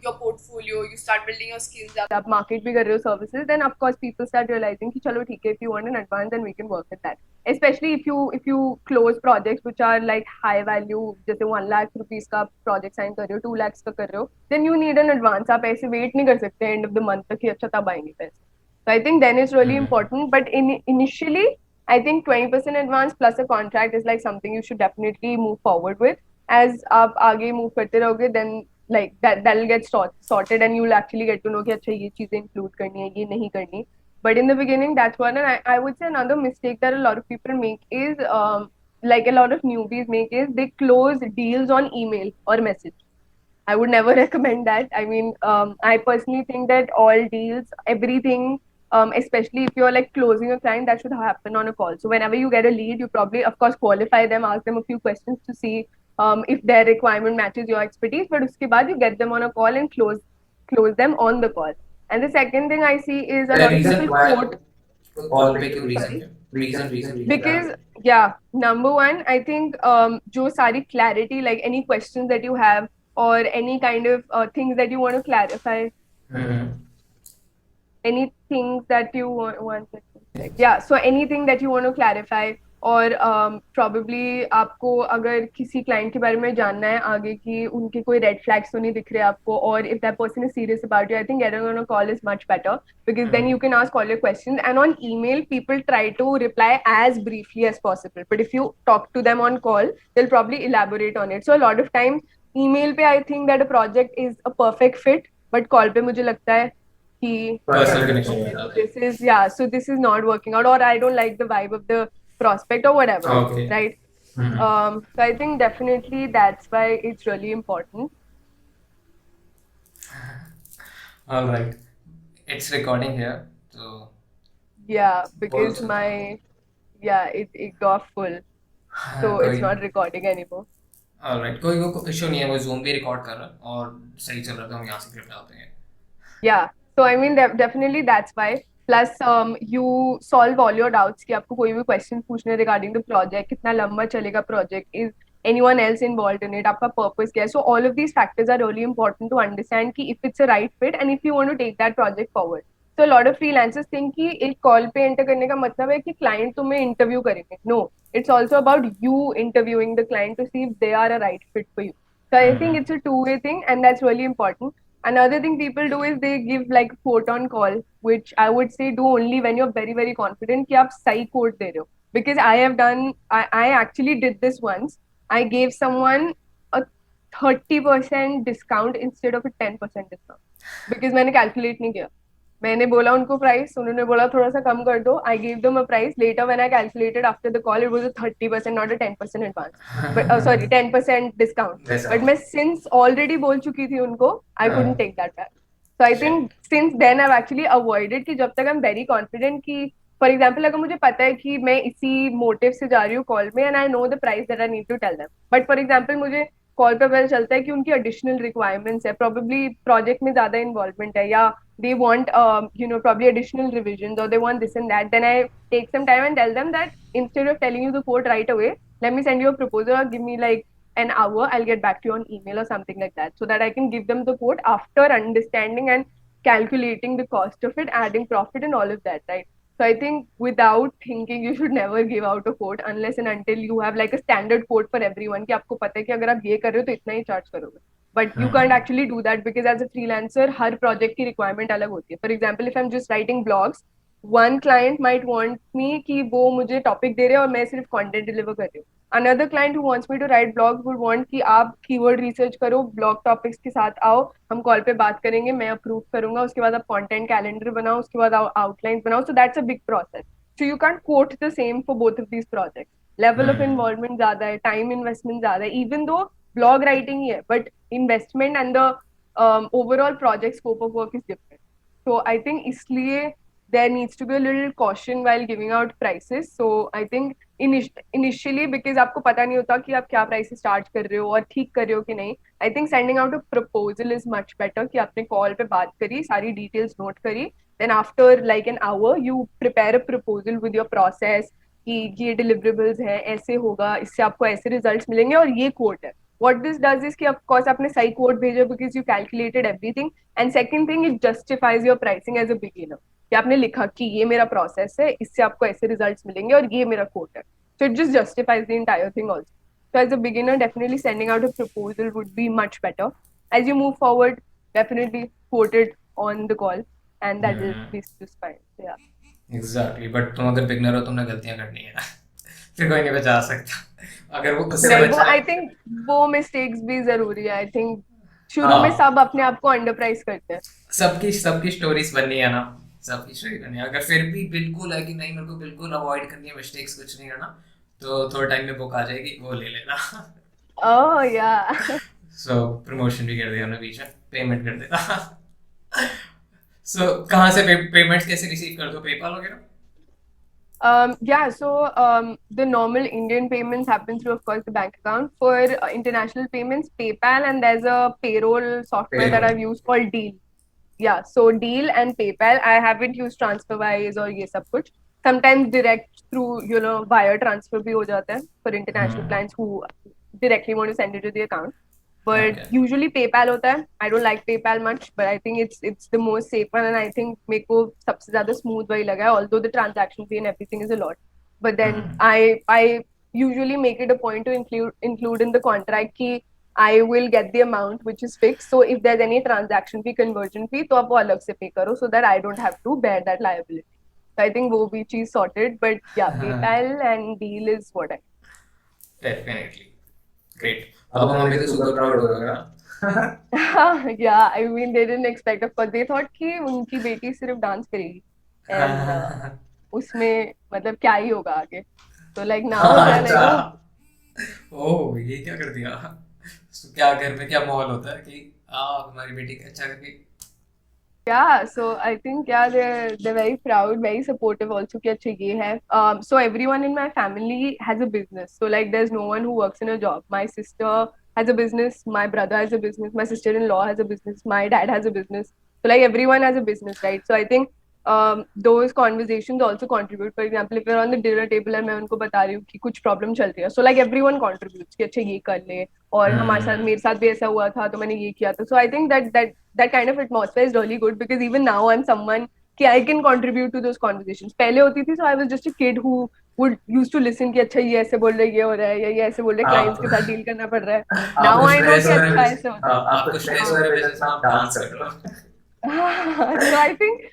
your portfolio, you start building your skills up. आप market भी कर रहे हो services, then of course people start realizing कि चलो ठीक है, if you want an advance, then we can work with that. Especially if you close projects which are like high value, जैसे 1 lakh rupees का project sign कर रहे हो, 2 lakhs का कर रहे हो, then you need an advance. आप ऐसे wait नहीं कर सकते end of the month तक कि अच्छा तब आएंगे पैसे. So I think then it's really important. But initially, I think 20% advance plus a contract is like something you should definitely move forward with. As आप आगे move करते रहोगे, then like that'll get sorted, and you'll actually get to know कि अच्छा ये चीजें include करनी है, ये नहीं करनी. But in the beginning, that's one. And I would say another mistake that a lot of people make is like a lot of newbies make is they close deals on email or message. I would never recommend that. I mean, I personally think that all deals, everything, especially if you're like closing a client, that should happen on a call. So whenever you get a lead, you probably, of course, qualify them, ask them a few questions to see if their requirement matches your expertise. But uske baad you get them on a call and close them on the call. And the second thing I see is a The lot of reason people why quote. Call पे क्यों reason Because yeah, number one, I think जो सारी clarity, like any questions that you have or any kind of things that you want to clarify, any things that you want yeah, so anything that you want to clarify, और probably आपको अगर किसी client के बारे में जानना है आगे कि उनके कोई red flags तो नहीं दिख रहे आपको, और if that person is serious about you, I think getting on a call is much better, because then you can ask all your questions. And on email, people try to reply as briefly as possible, but if you talk to them on call, they'll probably elaborate on it. So a lot of times email पे I think that a project is a perfect fit, but call पे मुझे लगता है कि personal connection. this is, yeah, so this is not working out, or I don't like the vibe of the prospect or whatever, Okay. right? So I think definitely that's why it's really important. All right, it's recording here, so Yeah, because Also- my it got full, so it's not recording anymore. Alright, कोई issue नहीं है, वो zoom भी record कर रहा है और सही चल रहा था, हम यहाँ से क्लिप डालते हैं. Yeah. So I mean definitely that's why. Plus you solve all your doubts कि आपको कोई भी क्वेश्चन पूछने regarding the project, कितना लंबा चलेगा project, is anyone else involved in it, आपका purpose क्या है. So all of these factors are really important to understand कि if it's a right fit and if you want to take that project forward. So a lot of freelancers think कि एक call पे enter करने का मतलब है कि client तुम्हें interview करेंगे. No, it's also about you interviewing the client to see if they are a right fit for you. So I think it's a two-way thing and that's really important. Another thing people do is they give like quote on call, which I would say do only when you're very very confident कि आप सही quote दे रहे हो. Because I actually did this once. I gave someone a 30% discount instead of a 10% discount. Because मैंने calculate नहीं किया. मैंने बोला उनको प्राइस, उन्होंने बोला थोड़ा सा कम कर दो. I gave them a price. Later when I calculated after the call, it was a 30%, not a 10% advance. But sorry, 10% discount. But मैं since already बोल चुकी थी उनको, I couldn't take that back. So I think since then I've actually avoided कि जब तक I'm very confident कि for example अगर मुझे पता है कि मैं इसी motive से जा रही हूँ call में and I know the price that I need to tell them. But for example मुझे कॉल पे पता चलता है कि उनकी एडिशनल रिक्वायरमेंट्स है, प्रोबेबली प्रोजेक्ट में ज्यादा इन्वॉल्वमेंट है, या they want probably additional revisions or they want this and that, then I take some time and tell them that instead of telling you the quote right away, let me send you a proposal or give me like an hour, I'll get back to you on email or something like that, so that I can give them the quote after understanding and calculating the cost of it, adding profit and all of that, right? So I think without thinking, you should never give out a quote unless and until you have like a standard quote for everyone कि आपको पता है कि अगर आप ये कर रहे हो तो इतना ही चार्ज करोगे. But you can't actually do that because as a freelancer, her project की requirement अलग होती है. For example, if I'm just writing blogs, one client might want me कि वो मुझे topic दे रहे हैं और मैं सिर्फ content deliver कर रही हूँ. Another client who wants me to write blogs would want कि आप keyword research करो, blog topics के साथ आओ, हम कॉल पे बात करेंगे, मैं अप्रूव करूंगा, उसके बाद आप कंटेंट कैलेंडर बनाओ, उसके बाद आउटलाइंस बनाओ. So that's a big process. So you can't quote the same for both of these project. Level of involvement ज्यादा है, टाइम इन्वेस्टमेंट ज्यादा है, इवन दो ब्लॉग राइटिंग ही है, but investment and the overall project scope of work is different. So I think इसलिए there needs to be a little caution while giving out prices. So I think initially because आपको पता नहीं होता कि आप क्या price से start कर रहे हो और ठीक कर रहे हो कि नहीं, I think sending out a proposal is much better कि आपने कॉल पे बात करी, सारी डिटेल्स नोट करी, then after like an hour you prepare a proposal with your process कि ये डिलिवरेबल्स हैं, ऐसे होगा, इससे आपको ऐसे रिजल्ट्स मिलेंगे और ये कोट है. What this does is कि of course आपने सही कोट भेजा because you calculated everything, and second thing it justifies your pricing as a beginner कि आपने लिखा कि ये मेरा प्रोसेस है, इससे आपको ऐसे रिजल्ट्स मिलेंगे और ये मेरा कोट है. So it just justifies the entire thing also. So as a beginner, definitely sending out a proposal would be much better. As you move forward, definitely quote it on the call, and that will be just fine. So, yeah. Exactly, but तुम अगर beginner हो, तुमने गलतियां करनी है. फिर कोई नहीं बचा सकता. अगर वो उससे नहीं, वो बचा आई थिंक वो मिस्टेक्स भी जरूरी है. आई थिंक शुरू में सब अपने आप को अंडर प्राइस करते हैं. सबकी स्टोरीज बननी है ना, सबकी स्टोरी बननी है. अगर फिर भी बिल्कुल है कि नहीं मेरे को बिल्कुल अवॉइड करनी है, मिस्टेक्स कुछ नहीं करना, तो थोड़ा टाइम में बुक आ जाएगी, वो ले लेना. ओह या. सो प्रमोशन भी कर दिया हमने बीच में, पेमेंट कर देता. सो कहाँ से पेमेंट्स कैसे रिसीव कर दो, पेपाल वगैरह? Yeah, so the normal Indian payments happen through, of course, the bank account. For international payments, PayPal, and there's a payroll software that I've used called Deal. Yeah, so Deal and PayPal. I haven't used TransferWise or ये सब कुछ. Sometimes direct through wire transfer भी हो जाता है for international clients who directly want to send it to the account. But usually PayPal होता है. I don't like PayPal much, but I think it's the most safe one, and I think मेरे को सबसे ज़्यादा smooth वही लगा है. Although the transaction fee and everything is a lot, but then I usually make it a point to include in the contract कि I will get the amount which is fixed. So if there's any transaction fee, conversion fee, तो आप वो अलग से pay करो, so that I don't have to bear that liability. So I think वो भी चीज़ sorted. But yeah, PayPal and Deal is what I. Definitely. Great. अब mummy तो super proud होगा. Yeah, I mean they didn't expect, of course. They thought कि उनकी बेटी सिर्फ dance करेगी and उसमें मतलब क्या ही होगा आगे. So like now they're like, oh. ओह ये क्या कर दिया. तो क्या घर में क्या माहौल होता है कि हमारी बेटी अच्छा करके Yeah, so I think they're very proud, very supportive also कि अच्छा ये है. So everyone in my family has a business. So like there's no one who works in a job. My sister has a business, my brother has a business, my sister-in-law has a business, my dad has a business. So like everyone has a business, right? So I think those conversations also contribute. For example, if you're on the dinner table and मैं उनको बता रही हूँ कि कुछ problem चल रही है, so like everyone contributes कि अच्छा ये कर ले और हमारे साथ मेरे साथ भी ऐसा हुआ था तो मैंने ये किया था. So I think that kind of atmosphere is really good because even now I'm someone कि I can contribute to those conversations. पहले होती थी so I was just a kid who would used to listen कि अच्छा ये ऐसे बोल रहे ये हो रहा है या ये ऐसे बोल रहे आप clients के साथ डील करना पड़ रहा है. Now आपको I know स्ट्रेस कि हो रहा अच्छा है, ऐसे होता है. आपको स्ट्रेस हो रहा है वजह से आप डांस कर रहे हो. So I think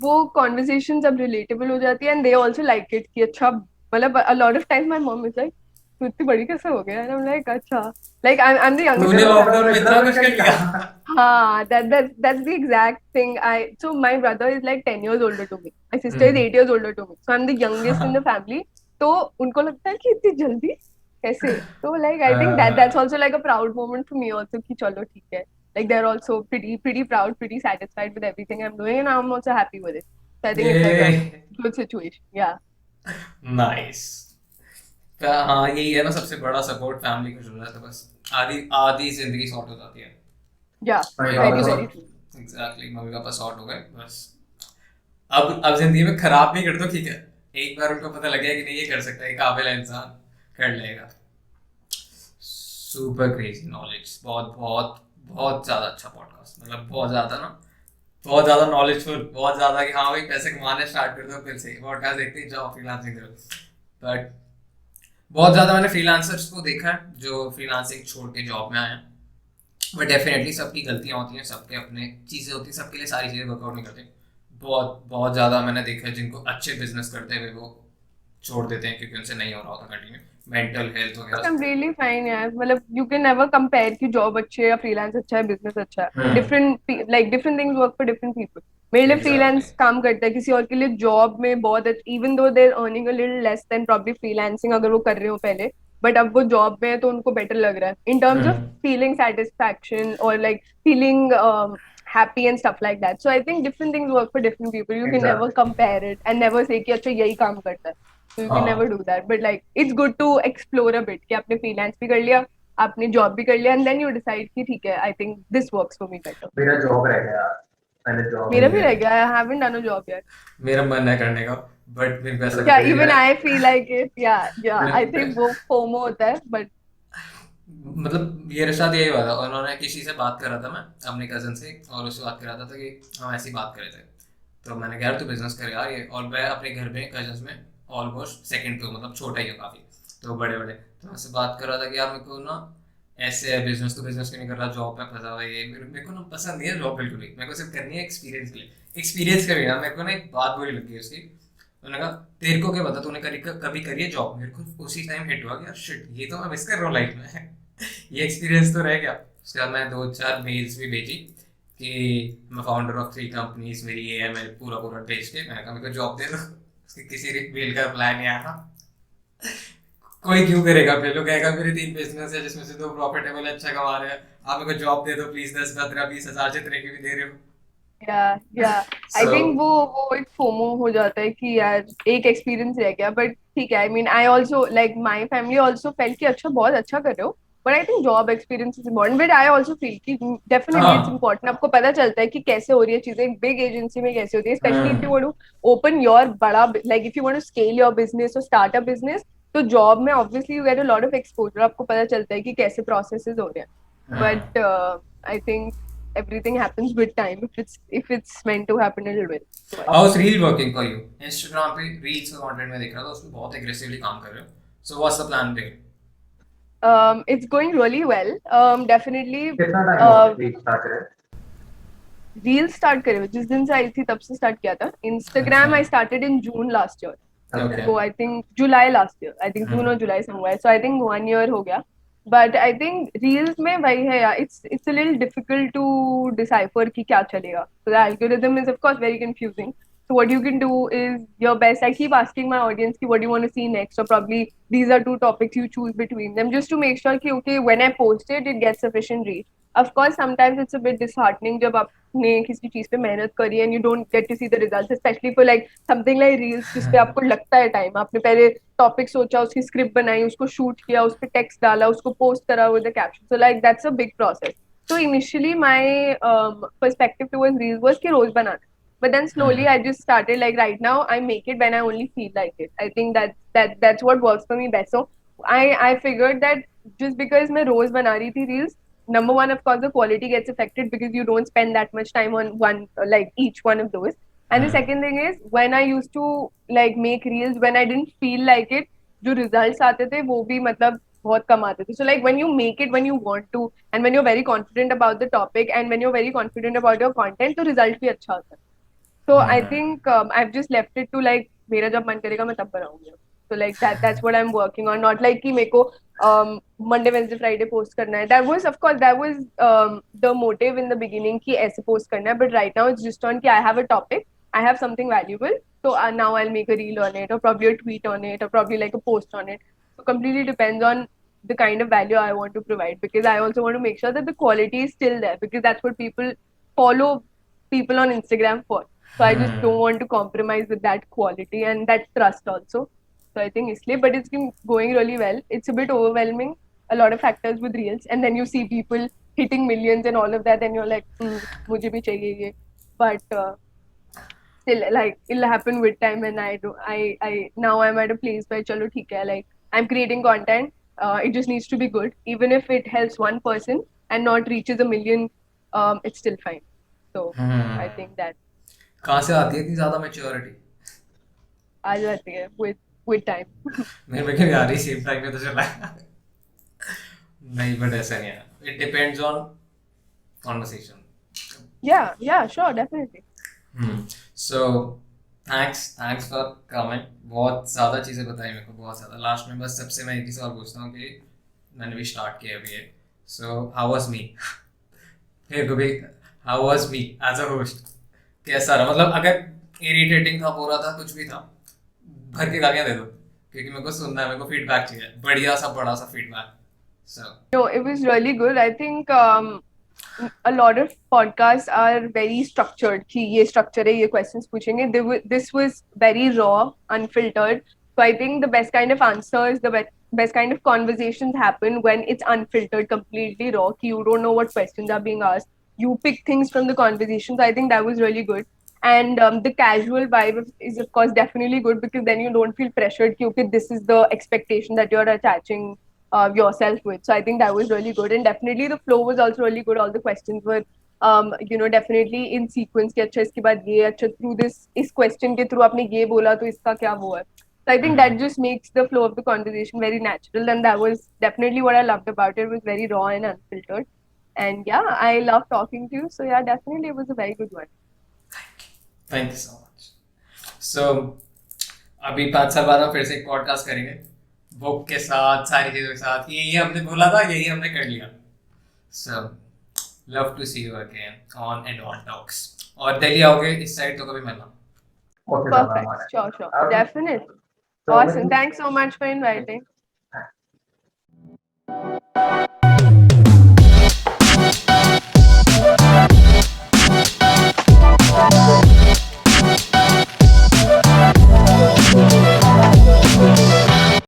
वो conversations अब relatable हो जाती है and they also like it कि अच्छा मतलब a lot of times my mom is like तू इतनी बड़ी कैसे हो गया and I'm like अच्छा like I'm the youngest तूने in the लॉकडाउन family. में इतना कुछ कर लिया. हाँ, that's the exact thing. So my brother is like 10 years older to me. My sister is 8 years older to me. So I'm the youngest in the family. तो उनको लगता है कि इतनी जल्दी कैसे? So like I think that's also like a proud moment for me also कि चलो ठीक है. Like they're also pretty proud, pretty satisfied with everything I'm doing, and I'm also happy with it. So I think it's like ये a good situation. Yeah. Nice. हाँ, यही है ना सबसे बड़ा सपोर्ट फैमिली को मिल रहा है तो बस आधी आधी जिंदगी सॉर्ट हो जाती है. Yeah. मम्मी Very पापा very सब true. Exactly, mummy papa sort हो गए बस. अब जिंदगी में खराब भी कर दो ठीक है, एक बार उनको पता लग गया कि नहीं ये कर सकता है, ये काबिल है इंसान, कर लेगा. सुपर क्रेजी नॉलेज, बहुत बहुत बहुत ज्यादा अच्छा पॉडकास्ट, मतलब बहुत ज्यादा ना, बहुत ज्यादा नॉलेजफुल, बहुत ज्यादा कि हाँ भाई पैसे कमाने स्टार्ट कर दो फिर से पॉडकास्ट देखते ही जाओ फ्रीलांसिंग करो. बट बहुत ज्यादा मैंने फ्रीलांसर्स को देखा है जो फ्रीलांसिंग छोड़ के जॉब में आए हैं. बट डेफिनेटली सबकी गलतियां होती हैं, सबके अपने चीज़ें होती हैं, सबके लिए सारी चीज़ें वर्कआउट नहीं करती. बहुत बहुत ज़्यादा मैंने देखा है जिनको अच्छे बिजनेस करते हुए वो छोड़ देते हैं क्योंकि उनसे नहीं हो रहा होता कंटिन्यू, मेंटल हेल्थ वगैरह. Completely fine यार मतलब you can never compare कि job अच्छी है या freelance अच्छा है business अच्छा है. Different things work for different people. मेरे लिए Exactly. freelance काम करता है, किसी और के लिए job में बहुत even though they're earning a little less than probably freelancing अगर वो कर रहे हो पहले, but अब वो job में है तो उनको better लग रहा है in terms of feeling satisfaction or like feeling happy and stuff like that. So I think different things work for different people. You can never Exactly. compare it and never say कि अच्छा यही काम करता है. So you can हाँ. never do that. But like it's good to explore a bit कि आपने freelance भी कर लिया, आपने job भी कर लिया, and then you decide कि ठीक है, I think this works for me better. मेरा जॉब रह गया यार, मैंने जॉब मेरा नहीं भी रह किया. गया. I haven't done a job yet. मेरा मन है करने का बट मेरे को ऐसा Yeah, लगता है even कि I feel like it. Yeah. I मेरे- think वो FOMO होता है, but मतलब मेरे साथ यही हुआ था. उन्होंने किसी से बात कर रहा था, मैं अपने कजन से, और उससे बात कर रहा था कि हम ऐसी बात कर रहे थे. तो मैंने कहा यार तू बिजनेस कर यार ये, और मैं अपने घर में कजन्स में ऑलमोस्ट सेकंड पे हूँ, मतलब छोटा ही हूँ काफ़ी, तो बड़े बड़े. तो मैं उससे बात कर रहा था कि यार मेरे को ना ऐसे है बिजनेस, तो बिजनेस क्यों नहीं कर रहा, जॉब में फंसा हुआ है, ये मेरे को ना पसंद नहीं है जॉब बिल्कुल भी. मेरे को सिर्फ करनी है एक्सपीरियंस के लिए, एक्सपीरियंस का भी ना. मेरे को ना एक बात बुरी लगी उसकी. उन्होंने कहा तेरे को क्या पता तूने कभी करी है जॉब. मेरे को उसी टाइम हिट हुआ कि यार शिट, ये तो मैं मिस कर रहा हूँ लाइफ में. ये एक्सपीरियंस तो रह गया. उसके बाद मैं 2-4 मेल्स भी भेजी कि मैं फाउंडर ऑफ 3 कंपनीज, मेरी ये है, मेरे पूरा पूरा भेज के मैंने कहा मेरे को जॉब दे दो. उसके किसी मेल का रिप्लाई नहीं आया. कोई क्यों करेगा, फिर लोग कहेगा मेरे 3 बिजनेस है जिसमें से 2 प्रॉफिटेबल अच्छा कमा रहे हैं, आप मेरे को जॉब दे दो प्लीज, 10-15-20 हजार जितने की भी दे रहे हो. yeah. I So- think वो एक FOMO हो जाता है कि यार एक experience रह गया. But ठीक है, I mean I also like my family also felt कि अच्छा बहुत अच्छा कर रहे हो. But I think job experience is important. But I also feel कि definitely it's हाँ. important. आपको पता चलता है कि कैसे हो रही है चीजें, एक big agency में कैसे होती है, especially if you want to open your बड़ा like if you want to scale your business or start a business, तो job में obviously you get a lot of exposure. आपको पता चलता है कि कैसे processes हो रहे हैं. But I think everything happens with time if it's meant to happen, it will. So, how is reel working for you? Instagram पे रील्स का कंटेंट में देख रहा था, उसमें बहुत एग्रेसिवली काम कर रहे हो. So what's the plan there? it's going really well. Definitely कितना टाइम हुआ रील स्टार्ट करे? रील स्टार्ट करे हुए जिस दिन से आई थी तब से स्टार्ट किया था. Instagram I started in June last year. Okay. So I think July last year. I think June or July somewhere. So I think 1 year हो गया. But I think reels में वही है यार. It's a little difficult to decipher कि क्या चलेगा. So the algorithm is of course very confusing. So what you can do is your best. I keep asking my audience ki what do you want to see next, or probably these are 2 topics you choose between them, just to make sure कि okay when I post it, it gets sufficient reach. Of course, sometimes it's a bit disheartening जब आपने किसी चीज पे मेहनत करी and you don't get to see the results, especially for like something like reels जिस पे आपको लगता है टाइम, आपने पहले टॉपिक सोचा, उसकी स्क्रिप्ट बनाई, उसको शूट किया, उस पे टेक्स्ट डाला, उसको पोस्ट करा with the caption, so like that's a big process. So initially my perspective towards reels was कि रोज बनाना, but then slowly I just started like right now I make it when I only feel like it. I think that's what works for me best. So I figured that just because मैं रोज बना रही थी reels, number one, of course, the quality gets affected because you don't spend that much time on one, like each one of those. And the second thing is, when I used to like make reels when I didn't feel like it, जो results आते थे वो भी मतलब बहुत कम आते थे. So like when you make it when you want to and when you're very confident about the topic and when you're very confident about your content, तो result भी अच्छा होता है. So I think I've just left it to like मेरा जब मन करेगा मैं तब बनाऊंगी. So like that's what I'm working on. Not like कि मेरे को Monday, Wednesday, Friday post करना है. That was of course that was the motive in the beginning कि ऐसे post करना है. But right now it's just on कि I have a topic, I have something valuable. So now I'll make a reel on it or probably a tweet on it or probably like a post on it. So completely depends on the kind of value I want to provide, because I also want to make sure that the quality is still there, because that's what people follow people on Instagram for. So I just don't want to compromise with that quality and that trust also. So I think isliye, but it's been going really well. It's a bit overwhelming, a lot of factors with reels, and then you see people hitting millions and all of that, and you're like, मुझे भी चाहिए ये. But still, like it'll happen with time, and I now I'm at a place where चलो ठीक है, like I'm creating content. It just needs to be good, even if it helps one person and not reaches a million. It's still fine. So I think that कहाँ से आती है इतनी ज्यादा maturity? आ जाती है with time. मेरे में क्या आ रही सेम टाइम पे तो चला है। नहीं, बट ऐसा नहीं है, it depends on conversation. Yeah, sure, definitely. So thanks for comment. बहुत ज़्यादा चीज़ें बताई मेरे को, बहुत ज़्यादा। लास्ट में बस सबसे मैं एक ही सवाल पूछता हूँ कि मैंने भी स्टार्ट किया अभी है, सो हाउ वाज मी? फिर को भी how was me as a host? कैसा रहा? मतलब अगर इरिटेटिंग था, बुरा था, कुछ भी था, भर के गालियाँ दे दो, क्योंकि मेरे को सुनना है, मेरे को फीडबैक चाहिए, बढ़िया सा बड़ा सा feedback. So No, it was really good. I think a lot of podcasts are very structured. कि ये structure है, ये questions पूछेंगे. This was very raw, unfiltered. So I think the best kind of answers, the best kind of conversations happen when it's unfiltered, completely raw. कि you don't know what questions are being asked. You pick things from the conversations. I think that was really good. And the casual vibe is of course definitely good, because then you don't feel pressured. कि okay, this is the expectation that you're attaching yourself with. So I think that was really good, and definitely the flow was also really good. All the questions were, definitely in sequence. कि अच्छा इसके बाद ये, अच्छा through this इस question के through आपने ये बोला तो इसका क्या वो है. So I think that just makes the flow of the conversation very natural, and that was definitely what I loved about it. It was very raw and unfiltered, and yeah, I love talking to you. So yeah, definitely it was a very good one. Thank you so much. So अभी 5 साल बाद हम फिर से एक podcast करेंगे, book के साथ, सारी चीज़ों के साथ। यही हमने बोला था, यही हमने कर लिया। So love to see you again on advance talks. और दिल्ली आओगे इस साइड तो कभी मिलना। Okay, sir, Perfect. Sure. Um, Definitely. so Awesome. Thanks so much for inviting.